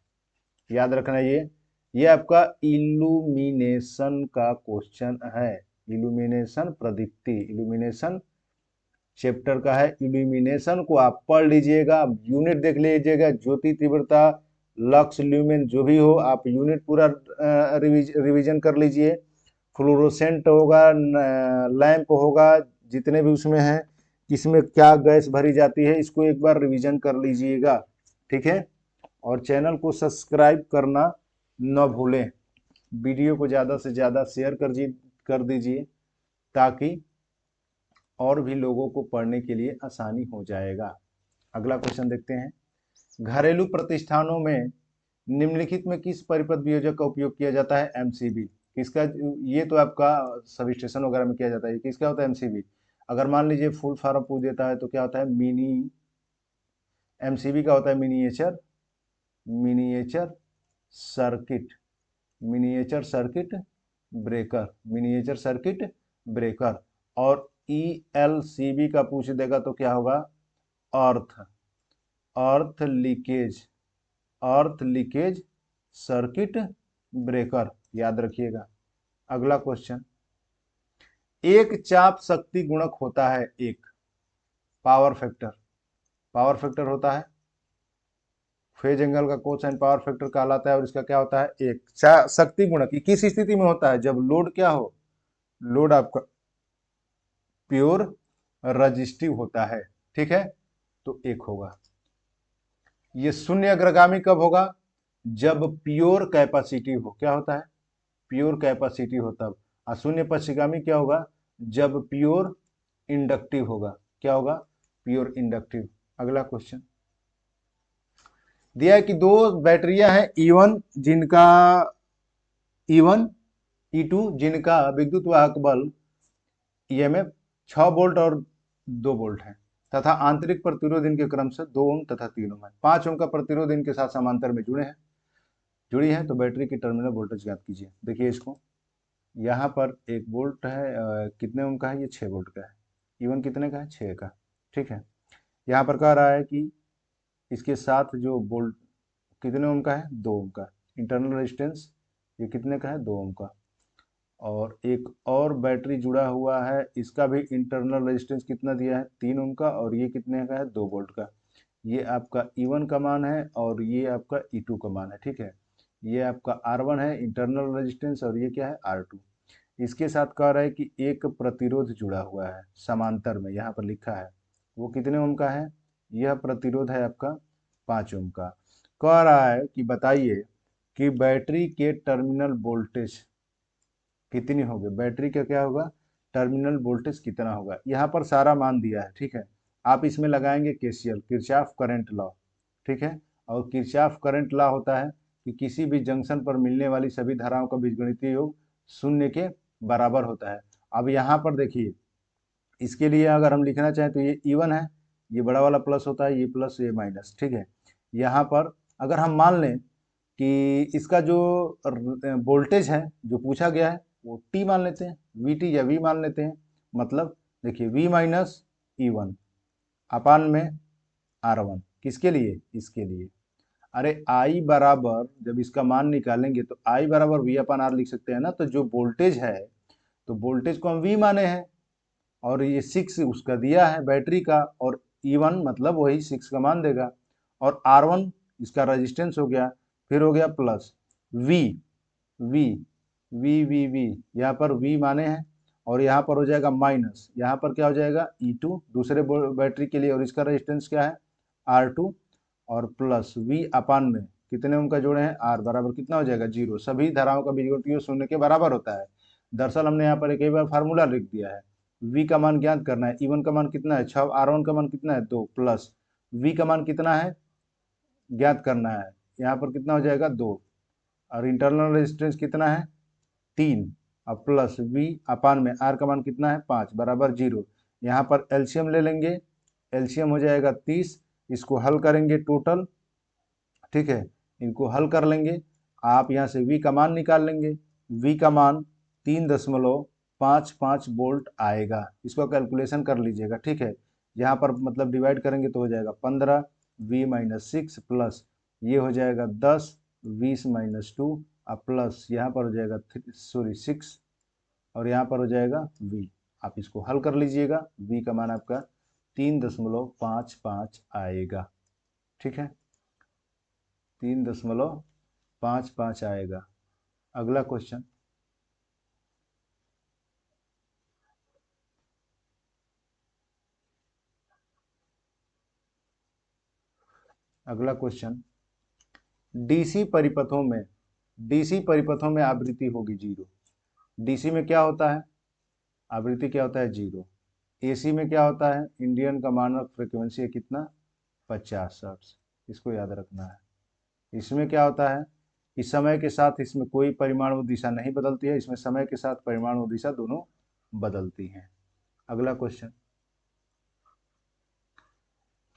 याद रखना ये आपका इल्यूमिनेशन का क्वेश्चन है, इल्यूमिनेशन प्रदीप्ति, इल्यूमिनेशन चैप्टर का है। इल्यूमिनेशन को आप पढ़ लीजिएगा, यूनिट देख लीजिएगा, ज्योति तीव्रता, लक्स, ल्यूमेन, जो भी हो आप यूनिट पूरा रिवीजन कर लीजिए। फ्लोरोसेंट होगा, लैंप होगा, जितने भी उसमें हैं, किसमें क्या गैस भरी जाती है, इसको एक बार रिवीजन कर लीजिएगा, ठीक है। और चैनल को सब्सक्राइब करना न भूलें, वीडियो को ज़्यादा से ज़्यादा शेयर कर दीजिए, ताकि और भी लोगों को पढ़ने के लिए आसानी हो जाएगा। अगला क्वेश्चन देखते हैं। घरेलू प्रतिष्ठानों में निम्नलिखित में किस परिपथ वियोजक का उपयोग किया जाता है? एमसीबी। किसका? ये तो आपका सब स्टेशन वगैरह में किया जाता है। किसका होता है? एमसीबी। अगर मान लीजिए फुल फॉर्म पूछ देता है तो क्या होता है? मिनी। एमसीबी का होता है miniature miniature circuit miniature circuit breaker miniature circuit breaker. और ईएलसीबी का पूछ देगा तो क्या होगा? Earth earth leakage earth leakage circuit breaker, याद रखिएगा। अगला क्वेश्चन। एक चाप शक्ति गुणक होता है, एक पावर फैक्टर होता है। फेज एंगल का कोसाइन पावर फैक्टर कहलाता है और इसका क्या होता है? एक शक्ति गुणक। किस स्थिति में होता है? जब लोड क्या हो? लोड आपका प्योर रजिस्टिव होता है, ठीक है, तो एक होगा। ये शून्य अग्रगामी कब होगा? जब प्योर कैपेसिटी हो। क्या होता है? प्योर कैपेसिटी हो तब। और शून्य पश्चिगामी क्या होगा? जब प्योर इंडक्टिव होगा। क्या होगा? Pure inductive. अगला क्वेश्चन दिया है कि दो बैटरियां हैं E1 जिनका E1 E2 जिनका विद्युत वाहक बल EMF 6 वोल्ट और 2 वोल्ट है तथा आंतरिक प्रतिरोध इनके क्रम से 2 ओम तथा 3 ओम है। 5 ओम का प्रतिरोध इनके साथ समांतर में जुड़ी है। तो बैटरी की टर्मिनल वोल्टेज ज्ञात कीजिए। देखिए इसको, यहाँ पर 1 वोल्ट है, कितने ओम का है? ये 6 वोल्ट का है। E1 कितने का है? 6 का, ठीक है। यहाँ पर कह रहा है कि इसके साथ जो वोल्ट कितने ओम का है? 2 ओम का। इंटरनल रेजिस्टेंस ये कितने का है? 2 ओम का। और एक और बैटरी जुड़ा हुआ है, इसका भी इंटरनल रेजिस्टेंस कितना दिया है? 3 ओम का। और ये कितने का है? 2 वोल्ट का। ये आपका E1 का मान है और ये आपका E2 का मान है, ठीक है। ये आपका R1 है इंटरनल रेजिस्टेंस और ये क्या है? R2। इसके साथ कह रहा है कि एक प्रतिरोध जुड़ा हुआ है समांतर में, यहाँ पर लिखा है। वो कितने ओम का है? यह प्रतिरोध है आपका 5 ओम का। कह रहा है कि बताइए कि बैटरी के टर्मिनल वोल्टेज कितनी होगी? बैटरी का क्या होगा? टर्मिनल वोल्टेज कितना होगा? यहाँ पर सारा मान दिया है, ठीक है। आप इसमें लगाएंगे केसीएल, किरचॉफ करंट लॉ, ठीक है। और किरचॉफ करंट लॉ होता है कि किसी भी जंक्शन पर मिलने वाली सभी धाराओं का बीजगणितीय योग शून्य के बराबर होता है। अब यहाँ पर देखिए, इसके लिए अगर हम लिखना चाहें तो ये E1 है, ये बड़ा वाला प्लस होता है, ये प्लस ये माइनस, ठीक है। यहाँ पर अगर हम मान लें कि इसका जो वोल्टेज है जो पूछा गया है वो T मान लेते हैं, VT या V मान लेते हैं। मतलब देखिए V माइनस E1 अपान में R1, किसके लिए? इसके लिए। अरे I बराबर, जब इसका मान निकालेंगे तो I बराबर V अपान R लिख सकते हैं ना। तो जो वोल्टेज है, तो वोल्टेज को हम V माने हैं और ये 6 उसका दिया है बैटरी का, और E1 मतलब वही 6 का मान देगा। और R1 इसका रेजिस्टेंस हो गया, फिर हो गया plus V V V V V, यहाँ पर V माने हैं। और यहाँ पर हो जाएगा माइनस, यहाँ पर क्या हो जाएगा? E2 दूसरे बैटरी के लिए, और इसका रेजिस्टेंस क्या है? R2। और प्लस V अपान में कितने ओम का जोड़े हैं? R बराबर कितना हो जाएगा? 0। सभी धाराओं का बीजगणितीय योग शून्य के बराबर होता है। दरअसल हमने यहाँ पर एक ही बार फार्मूला लिख दिया है। V का मान ज्ञात करना है। E1 का मान कितना है? 6। R1 का मान कितना है? 2 प्लस V का मान कितना है ज्ञात करना है। यहाँ पर कितना हो जाएगा? 2। और इंटरनल रेजिस्टेंस कितना है? 3। अब प्लस V अपान में R का मान कितना है? 5 बराबर 0। यहाँ पर एलसीएम ले लेंगे, एलसीएम हो जाएगा 30। इसको हल करेंगे टोटल, ठीक है। इनको हल कर लेंगे, आप यहाँ से V का मान निकाल लेंगे। V का मान 3.55 वोल्ट आएगा। इसको कैलकुलेशन कर लीजिएगा, ठीक है। यहाँ पर मतलब डिवाइड करेंगे तो हो जाएगा 15 V माइनस 6 प्लस ये हो जाएगा 10 20 माइनस 2 अब प्लस यहाँ पर हो जाएगा 6 और यहाँ पर हो जाएगा V। आप इसको हल कर लीजिएगा, V का मान आपका 3.55 आएगा, ठीक है। 3.55 आएगा। अगला क्वेश्चन। अगला क्वेश्चन, डीसी परिपथों में आवृत्ति होगी 0। डीसी में क्या होता है? आवृत्ति क्या होता है? 0। AC में क्या होता है, इंडियन का मानक फ्रीक्वेंसी है कितना, 50 हर्ट्ज, इसको याद रखना है। इसमें क्या होता है कि समय के साथ इसमें कोई परिमाणु दिशा नहीं बदलती है, इसमें समय के साथ परिमाणु दिशा दोनों बदलती हैं। अगला क्वेश्चन,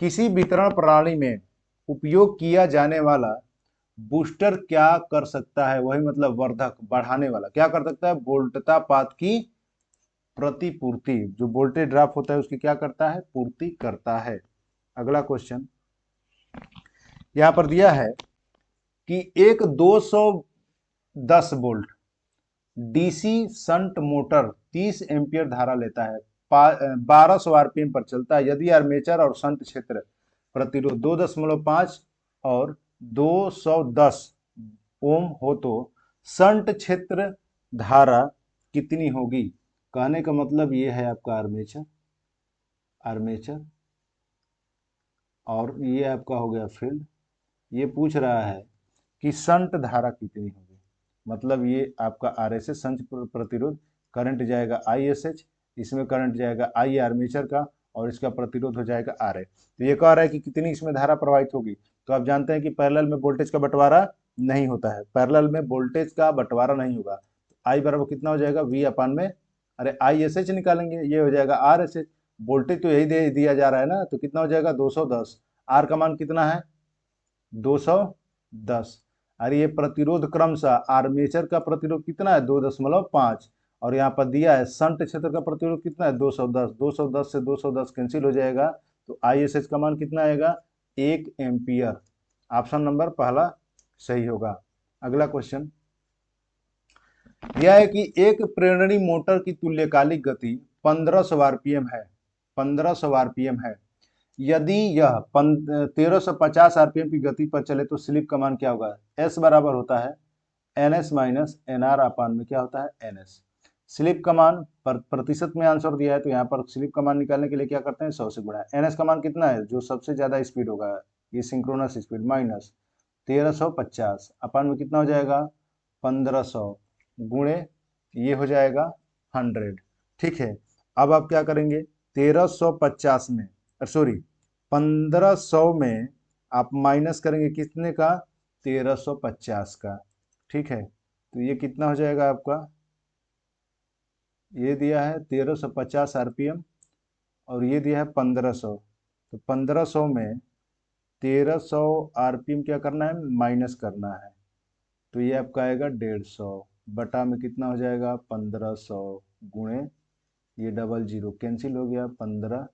किसी वितरण प्रणाली में उपयोग किया जाने वाला बूस्टर क्या कर सकता है, वही मतलब वर्धक बढ़ाने वाला क्या कर सकता है, वोल्टतापात की प्रतिपूर्ति, जो वोल्टेज ड्रॉप होता है उसकी क्या करता है, पूर्ति करता है। अगला क्वेश्चन यहां पर दिया है कि एक 210 volt DC shunt motor 30 ampere धारा लेता है, 1200 आरपीएम पर चलता है। यदि आर्मेचर और शंट क्षेत्र प्रतिरोध 2.5 और 210 ओम हो तो शंट क्षेत्र धारा कितनी होगी। कहने का मतलब ये है आपका आर्मेचर और ये आपका हो गया फील्ड। ये पूछ रहा है कि शंट धारा कितनी होगी, मतलब ये आपका आरएसएस शंट प्रतिरोध, करंट जाएगा आईएसएच, इसमें करंट जाएगा आई आर्मेचर का और इसका प्रतिरोध हो जाएगा आरए। तो ये कह रहा है कि कितनी इसमें धारा प्रवाहित होगी। तो आप जानते हैं कि पैरेलल में वोल्टेज का बंटवारा नहीं होता है, पैरेलल में वोल्टेज का बंटवारा नहीं होगा। आई बराबर कितना हो जाएगा, वी अपान में, अरे आई एस एच निकालेंगे, ये हो जाएगा आर एस एच, वोल्टेज तो यही दे दिया जा रहा है ना, तो कितना हो जाएगा 210, आर का मान कितना है 210। अरे ये प्रतिरोध क्रमशः आर्मेचर का प्रतिरोध कितना है 2.5 और यहाँ पर दिया है शंट क्षेत्र का प्रतिरोध कितना है 210, 210 से 210 कैंसिल हो जाएगा, तो आईएसएच का मान कितना आएगा 1 एम्पियर। ऑप्शन नंबर पहला सही होगा। अगला क्वेश्चन यह है कि एक प्रेरणी मोटर की तुल्यकालिक गति 1500 आरपीएम है, 1500 आरपीएम है। यदि यह 1350 आरपीएम की गति पर चले तो स्लिप का मान क्या होगा, एस बराबर होता है एनएस माइनस एनआर अपान में क्या होता है एनएस। स्लिप का मान प्रतिशत में आंसर दिया है, तो यहाँ पर स्लिप का मान निकालने के लिए क्या करते हैं 100 से गुणा। एनएस का मान कितना है, जो सबसे ज्यादा स्पीड होगा, ये सिंक्रोनस स्पीड, माइनस 1350 अपान में कितना हो जाएगा 1500 गुणे ये हो जाएगा 100। ठीक है, अब आप क्या करेंगे 1350 में सॉरी 1500 में आप माइनस करेंगे कितने का 1350 का। ठीक है, तो ये कितना हो जाएगा आपका, ये दिया है 1350 आरपीएम और ये दिया है 1500, तो 1500 में 1300 आरपीएम क्या करना है माइनस करना है, तो ये आपका आएगा 150 बटा में कितना हो जाएगा 1500 गुणे ये डबल जीरो कैंसिल हो गया 15,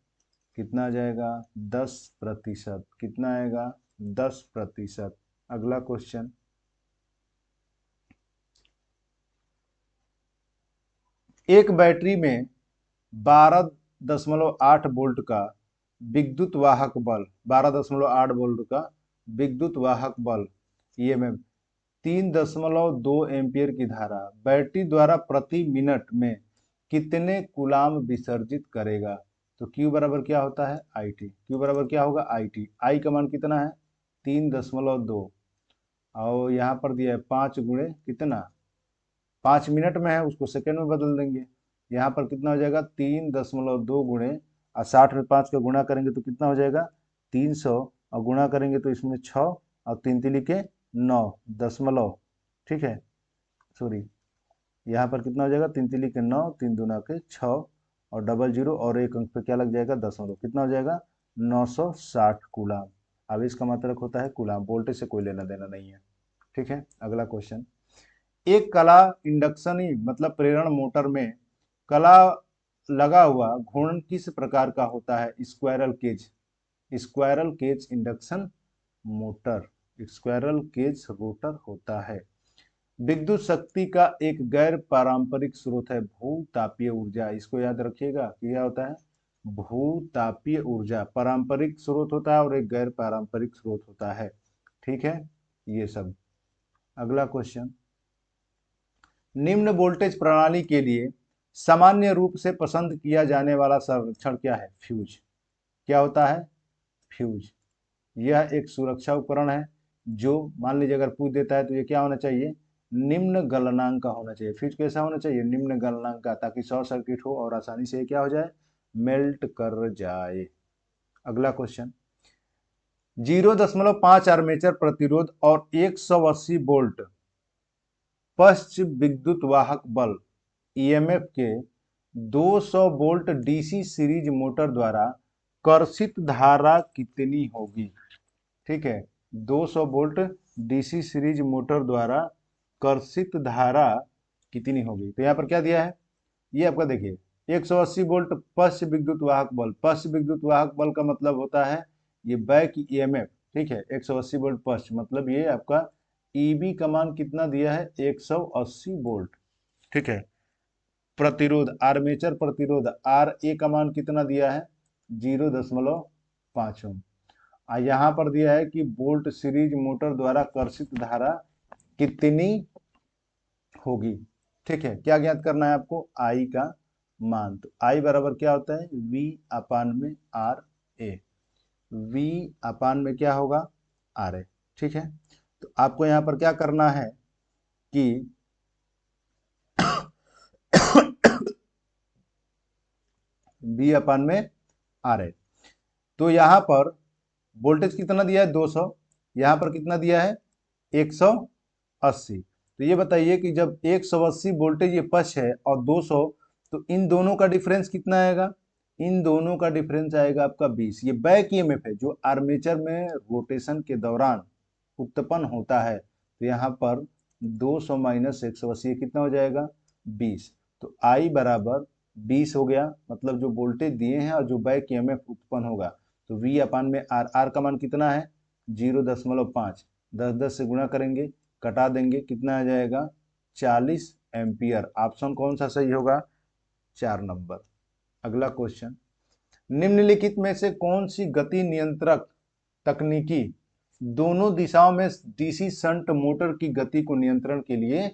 कितना आ जाएगा 10%, कितना आएगा 10%। अगला क्वेश्चन एक बैटरी में 12.8 वोल्ट का विद्युत वाहक बल, 12.8 वोल्ट का विद्युत वाहक बल ईएमएफ 3.2 एम्पियर की धारा बैटरी द्वारा प्रति मिनट में कितने कूलाम विसर्जित करेगा। तो Q बराबर क्या होता है आई टी, Q बराबर क्या होगा आई टी, आई का मान कितना है 3.2 और यहाँ पर दिया है 5 गुणे कितना 5 मिनट में है, उसको सेकेंड में बदल देंगे। यहाँ पर कितना हो जाएगा 3.2 गुणे और 60 में 5 का गुणा करेंगे तो कितना हो जाएगा 300 और गुणा करेंगे तो इसमें 6 और 3 तिली के 9 दशमलव। ठीक है, सॉरी यहाँ पर कितना हो जाएगा 3 तिली के 9, 3 दूना के 6 और डबल जीरो और एक अंक पे क्या लग जाएगा दशमलव, कितना हो जाएगा 960 कूलाम। अब इसका मतलब होता है कूलाम, वोल्टेज से कोई लेना देना नहीं है। ठीक है, अगला क्वेश्चन एक कला इंडक्शन मतलब प्रेरण मोटर में कला लगा हुआ घूर्णन किस प्रकार का होता है, squirrel cage induction motor, squirrel cage rotor होता है। विद्युत शक्ति का एक गैर पारंपरिक स्रोत है भूतापीय ऊर्जा, इसको याद रखिएगा क्या होता है भूतापीय ऊर्जा, पारंपरिक स्रोत होता है और एक गैर पारंपरिक स्रोत होता है। ठीक है, ये सब। अगला क्वेश्चन निम्न वोल्टेज प्रणाली के लिए सामान्य रूप से पसंद किया जाने वाला संरक्षण क्या है, फ्यूज। क्या होता है फ्यूज, यह एक सुरक्षा उपकरण है जो मान लीजिए अगर पूछ देता है तो ये क्या होना चाहिए निम्न गलनांक का होना चाहिए। फ्यूज कैसा होना चाहिए निम्न गलनांक का, ताकि शॉर्ट सर्किट हो और आसानी से क्या हो जाए मेल्ट कर जाए। अगला क्वेश्चन, 0.5 आर्मेचर प्रतिरोध और 180 वोल्ट पश्च विद्युत वाहक बल ईएमएफ के 200 वोल्ट डीसी सीरीज मोटर द्वारा कर्षित धारा कितनी होगी? ठीक है, 200 वोल्ट डीसी सीरीज मोटर द्वारा कर्षित धारा कितनी होगी? तो यहाँ पर क्या दिया है, ये आपका देखिए 180 वोल्ट पश्च विद्युत वाहक बल। पश्च विद्युत वाहक बल का मतलब होता है ये बैक ईएमएफ। ठीक है, 180 वोल्ट पश्च मतलब ये आपका ईबी का मान कितना दिया है, 180 वोल्ट। ठीक है, प्रतिरोध आर्मेचर प्रतिरोध आर ए का मान कितना दिया है, 0.5 ओम। यहाँ पर दिया है कि वोल्ट सीरीज मोटर द्वारा कर्षित धारा कितनी होगी। ठीक है, क्या ज्ञात करना है आपको, आई का मान। तो आई बराबर क्या होता है, वी अपान में आर ए। वी अपान में क्या होगा, आर ए। ठीक है, तो आपको यहाँ पर क्या करना है कि वी अपान में आर ए। तो यहाँ पर वोल्टेज कितना दिया है, 200, यहाँ पर कितना दिया है, 180। तो ये बताइए कि जब 180 वोल्टेज ये पक्ष है और 200, तो इन दोनों का डिफरेंस कितना आएगा, इन दोनों का डिफरेंस आएगा आपका 20। ये बैक ईएमएफ है जो आर्मेचर में रोटेशन के दौरान उत्पन्न होता है। तो यहाँ पर 200 माइनस 180 कितना हो जाएगा, 20। तो आई बराबर 20 हो गया, मतलब जो वोल्टेज दिए हैं और जो बैक ईएमएफ उत्पन्न होगा। तो V अपान में आर, आर का मान कितना है, 0.5। 10 से गुणा करेंगे, कटा देंगे, कितना आ जाएगा, 40 एम्पियर। ऑप्शन कौन सा सही होगा, 4 नंबर। अगला क्वेश्चन, निम्नलिखित में से कौन सी गति नियंत्रक तकनीकी दोनों दिशाओं में डीसी शंट मोटर की गति को नियंत्रण के लिए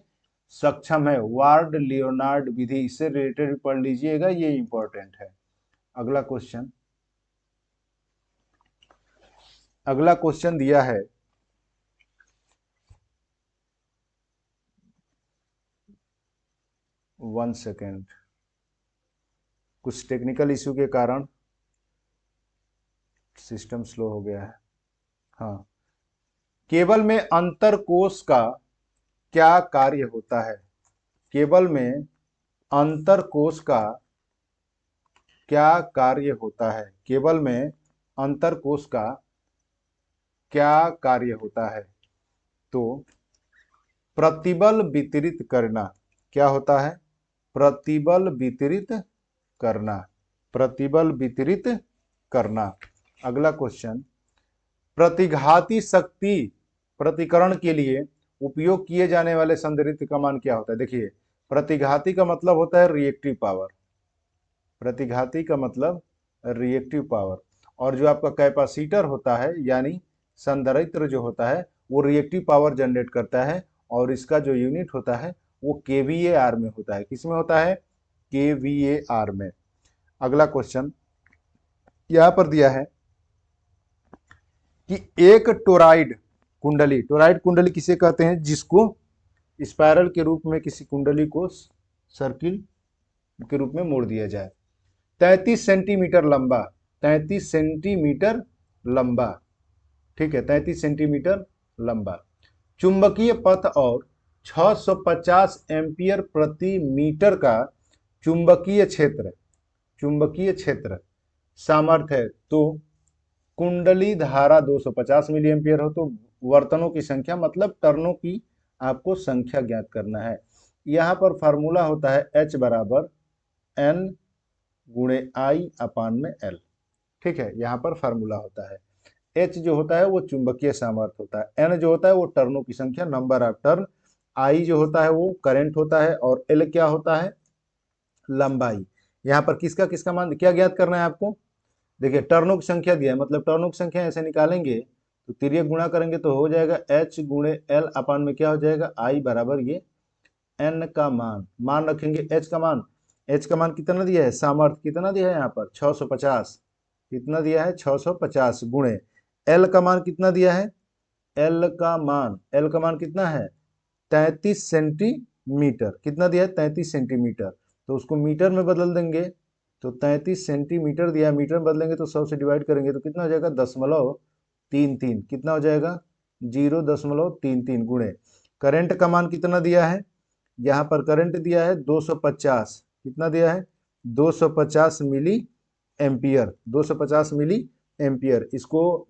सक्षम है? वार्ड लियोनार्ड विधि, इससे रिलेटेड पढ़ लीजिएगा, ये इंपॉर्टेंट है। अगला क्वेश्चन, अगला क्वेश्चन दिया है, वन सेकेंड, कुछ टेक्निकल इश्यू के कारण सिस्टम स्लो हो गया है। हाँ, केबल में अंतर कोश का क्या कार्य होता है? केबल में अंतर कोश का क्या कार्य होता है? केबल में अंतर कोश का क्या कार्य होता है? तो प्रतिबल वितरित करना। क्या होता है? प्रतिबल वितरित करना, प्रतिबल वितरित करना। अगला क्वेश्चन, प्रतिघाती शक्ति प्रतिकरण के लिए उपयोग किए जाने वाले संधारित्र का मान क्या होता है? देखिए, प्रतिघाती का मतलब होता है रिएक्टिव पावर, प्रतिघाती का मतलब रिएक्टिव पावर, और जो आपका कैपेसिटर होता है यानी संधारित्र जो होता है वो रिएक्टिव पावर जनरेट करता है, और इसका जो यूनिट होता है वो केवीएआर में होता है। किस में होता है? केवीएआर में। अगला क्वेश्चन यहां पर दिया है कि एक टोराइड कुंडली, टोराइड कुंडली किसे कहते हैं? जिसको स्पाइरल के रूप में किसी कुंडली को सर्किल के रूप में मोड़ दिया जाए। 33 सेंटीमीटर लंबा, 33 सेंटीमीटर लंबा, ठीक है, 33 सेंटीमीटर लंबा, चुंबकीय पथ और 650 एम्पियर प्रति मीटर का चुंबकीय क्षेत्र, चुंबकीय क्षेत्र सामर्थ्य है। तो कुंडली धारा 250 मिली एम्पियर हो, तो वर्तनों की संख्या मतलब टर्नों की आपको संख्या ज्ञात करना है। यहाँ पर फार्मूला होता है H बराबर N गुणे आई अपान में L। ठीक है, यहाँ पर फार्मूला होता है। H जो होता है वो चुंबकीय सामर्थ्य होता है, N जो होता है वो टर्नों की संख्या, नंबर ऑफ टर्न, I जो होता है वो करंट होता है, और L क्या होता है? लंबाई। यहाँ पर किसका किसका मान क्या ज्ञात करना है आपको? देखिए, टर्नों की संख्या दिया है, मतलब टर्नों की संख्या ऐसे निकालेंगे तो तिर्यक गुणा करेंगे तो हो जाएगा H गुणे L अपान में क्या हो जाएगा, I बराबर ये N का मान रखेंगे H का मान। H का मान कितना दिया है? सामर्थ्य कितना दिया है यहाँ पर? 650। कितना दिया है? 650 गुणे L का मान कितना दिया है? L का मान कितना है? 33 सेंटीमीटर। कितना दिया है? 33 सेंटीमीटर। तो उसको मीटर में बदल देंगे तो 33 सेंटीमीटर दिया, मीटर में बदलेंगे तो 100 से डिवाइड करेंगे तो कितना हो जाएगा 0.33। कितना हो जाएगा 0.33 गुणे करंट का मान कितना दिया है, यहाँ पर करंट दिया है 250। कितना दिया है 250 मिली एम्पियर, 250 मिली एम्पियर। इसको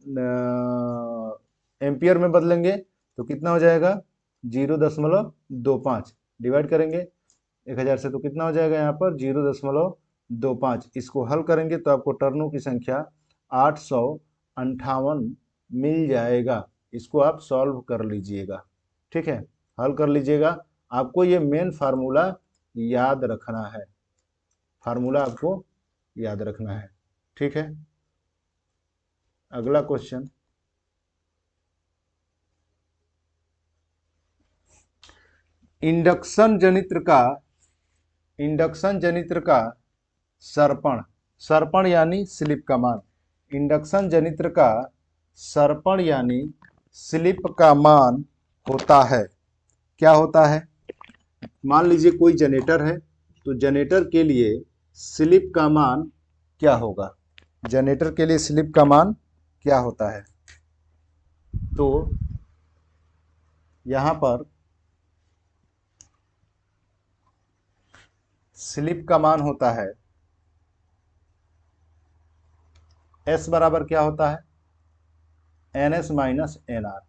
एम्पियर में बदलेंगे तो कितना हो जाएगा 0.25 डिवाइड करेंगे 1000 से तो कितना हो जाएगा यहाँ पर 0.25। इसको हल करेंगे तो आपको टर्नों की संख्या 858 मिल जाएगा। इसको आप सॉल्व कर लीजिएगा, ठीक है, हल कर लीजिएगा। आपको ये मेन फार्मूला याद रखना है, फार्मूला आपको याद रखना है, ठीक है। अगला क्वेश्चन, इंडक्शन जनित्र का सर्पण, सर्पण यानी स्लिप का मान, इंडक्शन जनित्र का सर्पण यानी स्लिप का मान होता है, क्या होता है। मान लीजिए कोई जनरेटर है तो जनरेटर के लिए स्लिप का मान क्या होगा, जनरेटर के लिए स्लिप का मान क्या होता है। तो यहां पर स्लिप का मान होता है S बराबर क्या होता है NS माइनस NR,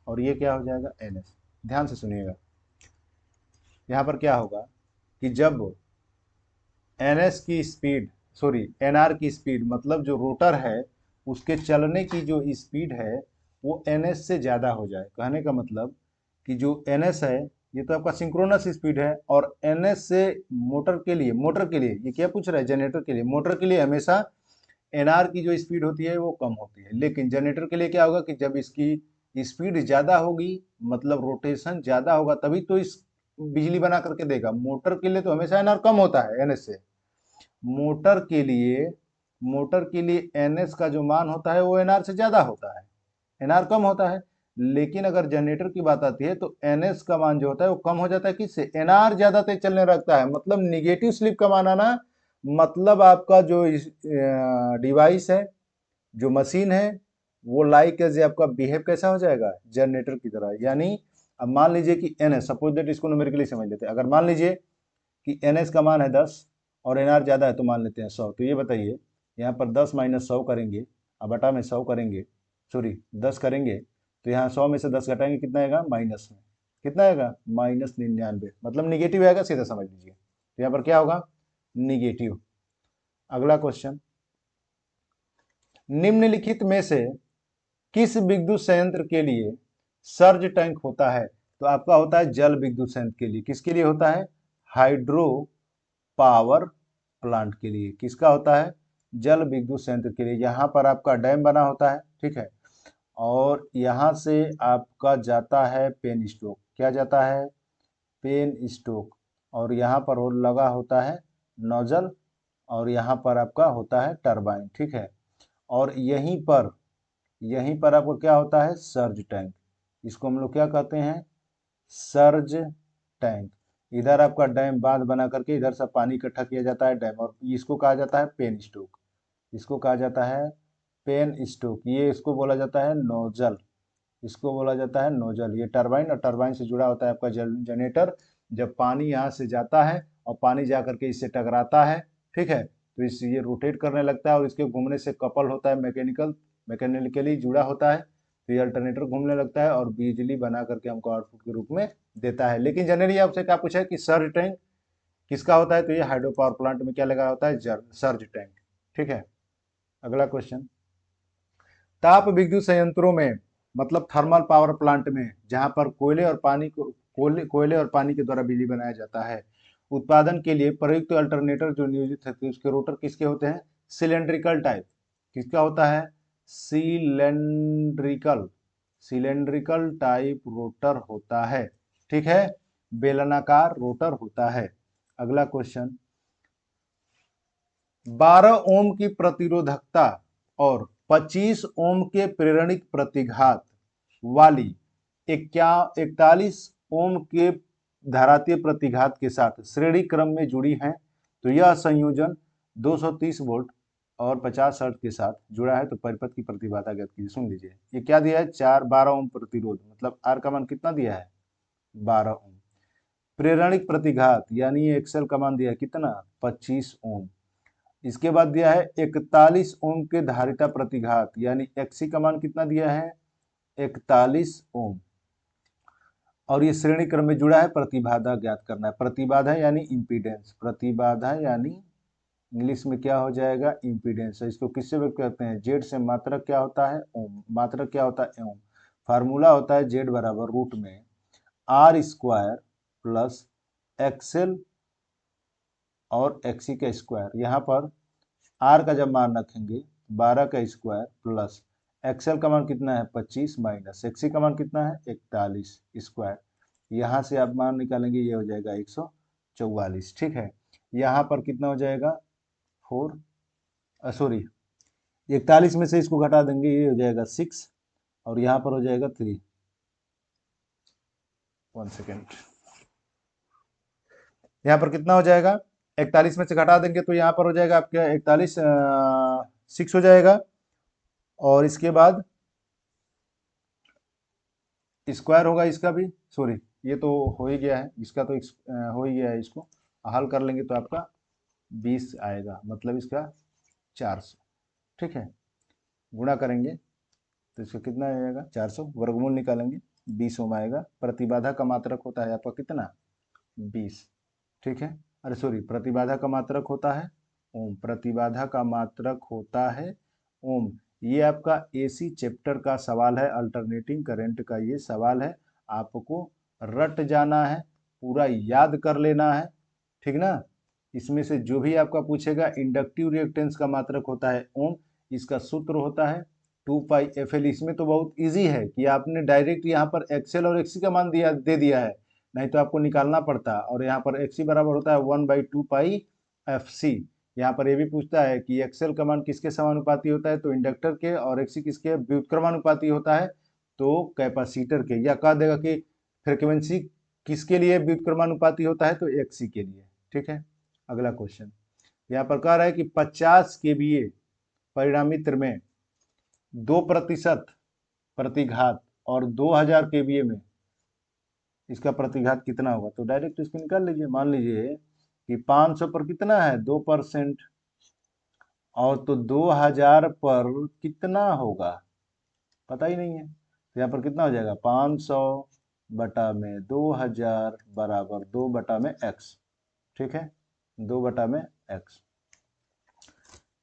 और ये क्या हो जाएगा NS। ध्यान से सुनिएगा, यहाँ पर क्या होगा कि जब NS की स्पीड, सॉरी NR की स्पीड, मतलब जो रोटर है उसके चलने की जो स्पीड है वो NS से ज़्यादा हो जाए। कहने का मतलब कि जो NS है ये तो आपका सिंक्रोनस स्पीड है, और NS से मोटर के लिए ये क्या पूछ रहा है, जनरेटर के लिए, मोटर के लिए हमेशा NR की जो स्पीड होती है वो कम होती है। लेकिन जनरेटर के लिए क्या होगा कि जब इसकी स्पीड ज़्यादा होगी, मतलब रोटेशन ज़्यादा होगा, तभी तो इस बिजली बना करके देगा। मोटर के लिए तो हमेशा NR कम होता है NS से। मोटर के लिए NS का जो मान होता है वो NR से ज़्यादा होता है, NR कम होता है। लेकिन अगर जनरेटर की बात आती है तो NS का मान जो होता है वो कम हो जाता है, किससे, NR ज़्यादा तेज चलने लगता है। मतलब निगेटिव स्लिप का मान आना, मतलब आपका जो डिवाइस है, जो मशीन है, वो लाइक एज आपका बिहेव कैसा हो जाएगा जनरेटर की तरह। यानी अब मान लीजिए कि NS, सपोज दैट इसको न्यूमेरिकली समझ लेते हैं। अगर मान लीजिए कि NS का मान है 10 और NR ज़्यादा है तो मान लेते हैं 100। तो ये बताइए यहाँ पर 10 माइनस 100 करेंगे, अब बटा में 100 करेंगे, सॉरी 10 करेंगे तो यहाँ 100 में से 10 घटाएंगे, कितना आएगा माइनस में, कितना आएगा -99, मतलब निगेटिव आएगा, सीधा समझ लीजिए। तो यहाँ पर क्या होगा निगेटिव। अगला क्वेश्चन, निम्नलिखित में से किस विद्युत संयंत्र के लिए सर्ज टैंक होता है। तो आपका होता है जल विद्युत संयंत्र के लिए। किसके लिए होता है, हाइड्रो पावर प्लांट के लिए। किसका होता है, जल विद्युत संयंत्र के लिए। यहाँ पर आपका डैम बना होता है, ठीक है, और यहाँ से आपका जाता है पेन स्टोक, क्या जाता है पेन स्टोक, और यहाँ पर लगा होता है नोजल, और यहाँ पर आपका होता है टरबाइन, ठीक है। और यहीं पर आपको क्या होता है सर्ज टैंक, इसको हम लोग क्या कहते हैं सर्ज टैंक। इधर आपका डैम बांध बना करके इधर से पानी इकट्ठा किया जाता है डैम, और इसको कहा जाता है पेन स्टोक, इसको कहा जाता है पेन स्टोक। ये इसको बोला जाता है नोजल, इसको बोला जाता है नोजल। ये टरबाइन, और टरबाइन से जुड़ा होता है आपका जनरेटर। जब पानी यहाँ से जाता है और पानी जा करके इससे टकराता है, ठीक है, तो इस ये रोटेट करने लगता है और इसके घूमने से कपल होता है, मैकेनिकली जुड़ा होता है। तो ये अल्टरनेटर घूमने लगता है और बिजली बना करके हमको आउटपुट के रूप में देता है। लेकिन जनरली आपसे क्या पूछा है कि सर्ज टैंक किसका होता है, तो ये हाइड्रो पावर प्लांट में क्या लगा होता है सर्ज टैंक, ठीक है। अगला क्वेश्चन, ताप विद्युत संयंत्रों में, मतलब थर्मल पावर प्लांट में, जहां पर कोयले और पानी के द्वारा बिजली बनाया जाता है, उत्पादन के लिए प्रयुक्त अल्टरनेटर जो नियोजित है उसके रोटर किसके होते हैं सिलेंड्रिकल टाइप। किसका होता है सिलेंड्रिकल टाइप रोटर होता है, ठीक है, बेलनाकार रोटर होता है। अगला क्वेश्चन, 12 ओम की प्रतिरोधकता और 25 ओम के प्रेरणिक प्रतिघात वाली 41 ओम के धारातीय प्रतिघात के साथ श्रेणी क्रम में जुड़ी हैं। तो यह संयोजन 230 वोल्ट और 50 हर्ट्ज के साथ जुड़ा है तो परिपथ की प्रतिबाधा ज्ञात कीजिए। सुन लीजिए, ये क्या दिया है, 12 ओम प्रतिरोध, मतलब आर का मान कितना दिया है, 12 ओम। प्रेरणिक प्रतिघात यानी एक्सएल का मान दिया है कितना, 25 ओम। इसके बाद दिया है 41 ओम के धारिता प्रतिघात यानी एक्सी का मान कितना दिया है, 41 ओम। और ये श्रेणी क्रम में जुड़ा है, प्रतिबाधा ज्ञात करना है। प्रतिबाधा यानी इम्पीडेंस, प्रतिबाधा यानी इंग्लिश में क्या हो जाएगा, इम्पीडेंस। इसको किससे व्यक्त करते हैं, जेड से। मात्रक क्या होता है, ओम। मात्रक क्या होता है, ओम। फार्मूला होता है जेड बराबर रूट में आर स्क्वायर प्लस एक्सएल और एक्सी का स्क्वायर। यहाँ पर आर का जब मान रखेंगे 12 का स्क्वायर प्लस एक्सएल का मान कितना है 25 माइनस एक्सी का मान कितना है 41 स्क्वायर। यहाँ से आप मान निकालेंगे, ये हो जाएगा 144। ठीक है, यहाँ पर कितना हो जाएगा 41 में से इसको घटा देंगे, ये हो जाएगा 6 और यहाँ पर हो जाएगा 3। 1 सेकेंड, यहाँ पर कितना हो जाएगा, 41 में से घटा देंगे तो यहाँ पर हो जाएगा आपका 41 6 हो जाएगा और इसके बाद स्क्वायर होगा इसका भी, सॉरी ये तो हो ही गया है, इसका तो हो ही गया है। इसको हल कर लेंगे तो आपका 20 आएगा, मतलब इसका 400। ठीक है, गुणा करेंगे तो इसका कितना आएगा 400, वर्गमूल निकालेंगे 20 ओम आएगा। प्रतिबाधा का मात्रक होता है आपका कितना 20। ठीक है, अरे सॉरी, प्रतिबाधा का मात्रक होता है ओम, प्रतिबाधा का मात्रक होता है ओम। ये आपका एसी चैप्टर का सवाल है, अल्टरनेटिंग करंट का ये सवाल है, आपको रट जाना है, पूरा याद कर लेना है। ठीक ना, इसमें से जो भी आपका पूछेगा, इंडक्टिव रिएक्टेंस का मात्रक होता है ओम, इसका सूत्र होता है 2πfl। इसमें तो बहुत इजी है कि आपने डायरेक्ट यहाँ पर एक्सएल और एक्सी का मान दे दिया है, नहीं तो आपको निकालना पड़ता। और यहाँ पर एक्सी बराबर होता है 1/2πfc। यहाँ पर ये भी पूछता है कि एक्सएल का मान किसके समानुपाती होता है, तो इंडक्टर के, और एक्सी किसके व्युत्क्रमानुपाती होता है, तो कैपेसिटर के। या कह देगा कि फ्रीक्वेंसी किसके लिए व्युत्क्रमानुपाती होता है, तो एक्सी के लिए। ठीक है, अगला क्वेश्चन यहाँ पर कह रहा है कि 50 केवीए परिणामित्र में 2% प्रतिघात और 2000 केवीए में इसका प्रतिघात कितना होगा, तो डायरेक्ट इसको निकाल लीजिए। मान लीजिए कि 500 पर कितना है 2% और तो 2000 पर कितना होगा पता ही नहीं है, तो यहाँ पर कितना हो जाएगा 500 बटा में 2000 बराबर 2 बटा में x। ठीक है, 2 बटा में x।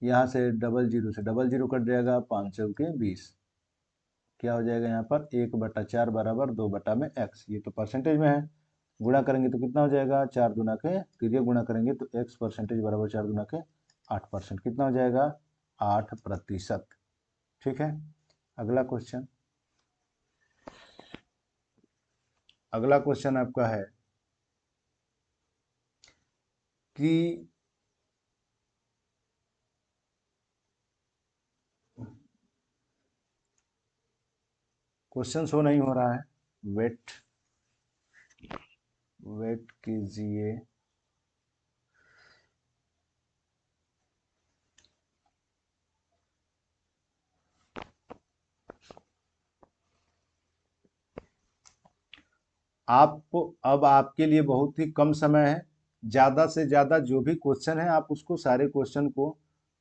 यहाँ से डबल जीरो कट जाएगा, 500 के 20, क्या हो जाएगा यहाँ पर 1/4 बराबर 2 बटा में x। ये तो परसेंटेज में है, गुणा करेंगे तो कितना हो जाएगा 4 दूना के, फिर ये गुणा करेंगे तो x परसेंटेज बराबर 4 दूना के 8%, कितना हो जाएगा 8%। ठीक है, अगला क्वेश्चन, अगला क्वेश्चन आपका है कि क्वेश्चन शो नहीं हो रहा है, वेट कीजिए। अब आपके लिए बहुत ही कम समय है, ज़्यादा से ज़्यादा जो भी क्वेश्चन है आप उसको, सारे क्वेश्चन को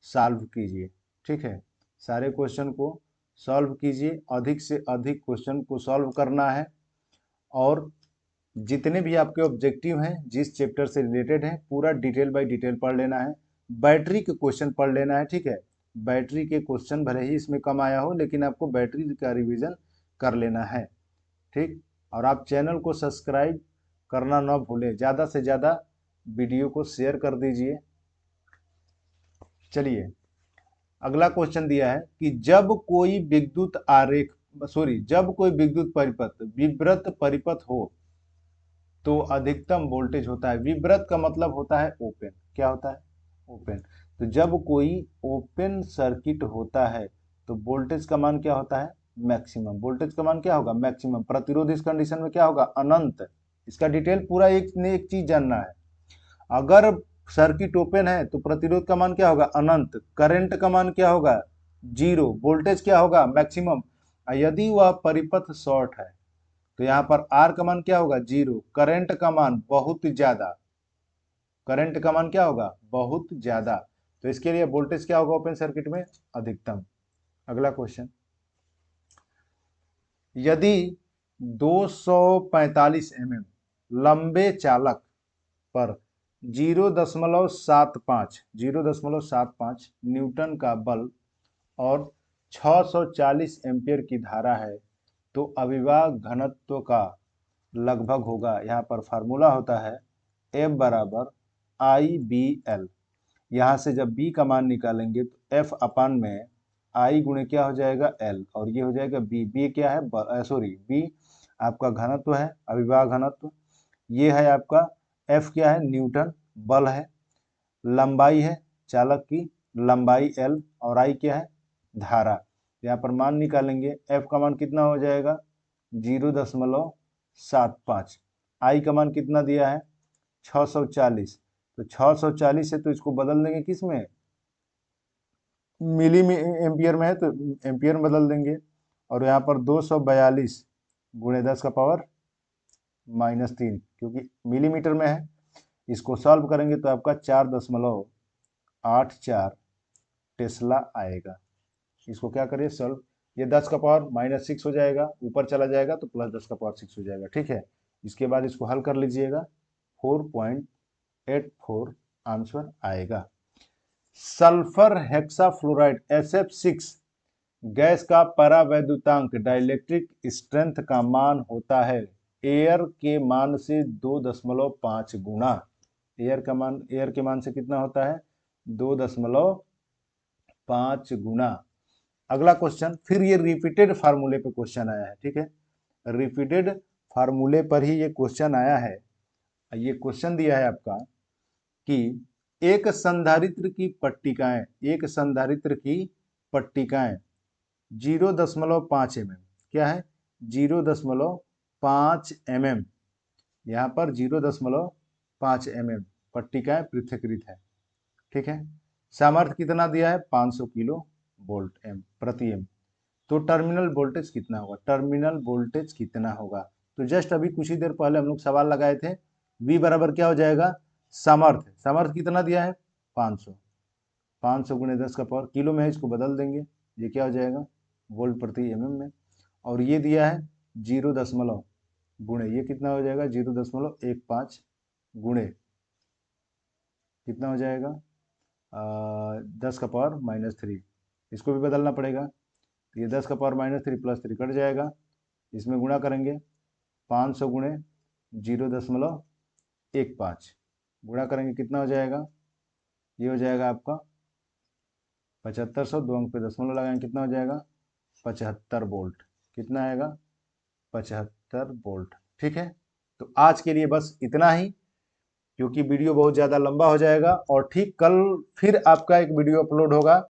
सॉल्व कीजिए। ठीक है, सारे क्वेश्चन को सॉल्व कीजिए, अधिक से अधिक क्वेश्चन को सॉल्व करना है। और जितने भी आपके ऑब्जेक्टिव हैं, जिस चैप्टर से रिलेटेड हैं, पूरा डिटेल बाय डिटेल पढ़ लेना है। बैटरी के क्वेश्चन पढ़ लेना है। ठीक है, बैटरी के क्वेश्चन भले ही इसमें कम आया हो, लेकिन आपको बैटरी का रिवीजन कर लेना है। ठीक, और आप चैनल को सब्सक्राइब करना ना भूलें, ज़्यादा से ज़्यादा वीडियो को शेयर कर दीजिए। चलिए, अगला क्वेश्चन दिया है कि जब कोई विद्युत आरेख जब कोई विद्युत परिपथ विव्रत परिपथ हो तो अधिकतम वोल्टेज होता है। विव्रत का मतलब होता है ओपन, क्या होता है ओपन। तो जब कोई ओपन सर्किट होता है तो वोल्टेज का मान क्या होता है मैक्सिमम। वोल्टेज का मान क्या होगा मैक्सिमम। प्रतिरोध इस कंडीशन में क्या होगा अनंत। इसका डिटेल पूरा एक चीज जानना है। अगर सर्किट ओपन है तो प्रतिरोध का मान क्या होगा, अनंत। करंट का मान क्या होगा, 0। वोल्टेज क्या होगा, मैक्सिमम। यदि वह परिपथ शॉर्ट है तो यहाँ पर आर का मान क्या होगा, 0। करंट का मान बहुत ज्यादा, करंट का मान क्या होगा, बहुत ज्यादा। तो इसके लिए वोल्टेज क्या होगा ओपन सर्किट में, अधिकतम। अगला क्वेश्चन, यदि 245 mm लंबे चालक पर 0.75 न्यूटन का बल और 640 एम्पीयर की धारा है तो अविभाग घनत्व का लगभग होगा। यहाँ पर फार्मूला होता है F बराबर IBL। यहाँ से जब B का मान निकालेंगे तो F अपान में I गुणे क्या हो जाएगा, L, और ये हो जाएगा B। B क्या है, B आपका घनत्व है, अविभाग घनत्व। ये है आपका F क्या है, न्यूटन, बल है। लंबाई है चालक की, लंबाई L, और I क्या है, धारा। यहाँ पर मान निकालेंगे, F का मान कितना हो जाएगा, 0.75। I का मान कितना दिया है, 640। तो 640 है तो इसको बदल देंगे किस में, मिली में, एम्पियर में है तो एम्पियर में बदल देंगे। और यहाँ पर 242 गुणे 10 का पावर -3, क्योंकि मिलीमीटर में है। इसको सॉल्व करेंगे तो आपका 4.84 टेस्ला आएगा। इसको क्या करिए, सॉल्व। ये 10 का पावर -6 हो जाएगा, ऊपर चला जाएगा तो +10 का पावर 6 हो जाएगा, ठीक है। इसके बाद इसको हल कर लीजिएगा, 4.84 आंसर आएगा। सल्फर हेक्साफ्लोराइड SF6 गैस का परावैद्युतांक डाइलेक्ट्रिक स्ट्रेंथ का मान होता है एयर के मान से 2.5 गुना। एयर के मान से कितना होता है, 2.5 गुना। अगला क्वेश्चन, फिर ये रिपीटेड फार्मूले पे क्वेश्चन आया है, ठीक है। रिपीटेड फार्मूले पर ही ये क्वेश्चन आया है। ये क्वेश्चन दिया है आपका कि एक संधारित्र की पट्टिकाएं 0.5 mm, क्या है, 0.5 mm, यहाँ पर 0.5 mm पट्टिकाएं पृथक्कृत है, ठीक है। सामर्थ्य कितना दिया है, 500 किलो वोल्ट प्रति एम। तो टर्मिनल वोल्टेज कितना होगा, टर्मिनल वोल्टेज कितना होगा। तो जस्ट अभी कुछ ही देर पहले हम लोग सवाल लगाए थे, V बराबर क्या हो जाएगा, सामर्थ्य कितना दिया है, 500 गुणे 10 का पावर, किलो में है, इसको बदल देंगे, ये क्या हो जाएगा, वोल्ट प्रति mm में। और ये दिया है 0 गुणे, ये कितना हो जाएगा, 0.15 गुणे कितना हो जाएगा, 10 का पावर -3। इसको भी बदलना पड़ेगा, ये 10 का पावर -3 +3 कट जाएगा, इसमें गुणा करेंगे, 500 गुणे 0.15 गुणा करेंगे, कितना हो जाएगा, ये हो जाएगा आपका 7500, 2 अंक पे दशमलव लगाएंगे, कितना हो जाएगा, 75 वोल्ट। कितना आएगा, 75 वोल्ट, ठीक है। तो आज के लिए बस इतना ही, क्योंकि वीडियो बहुत ज़्यादा लंबा हो जाएगा। और ठीक कल फिर आपका एक वीडियो अपलोड होगा।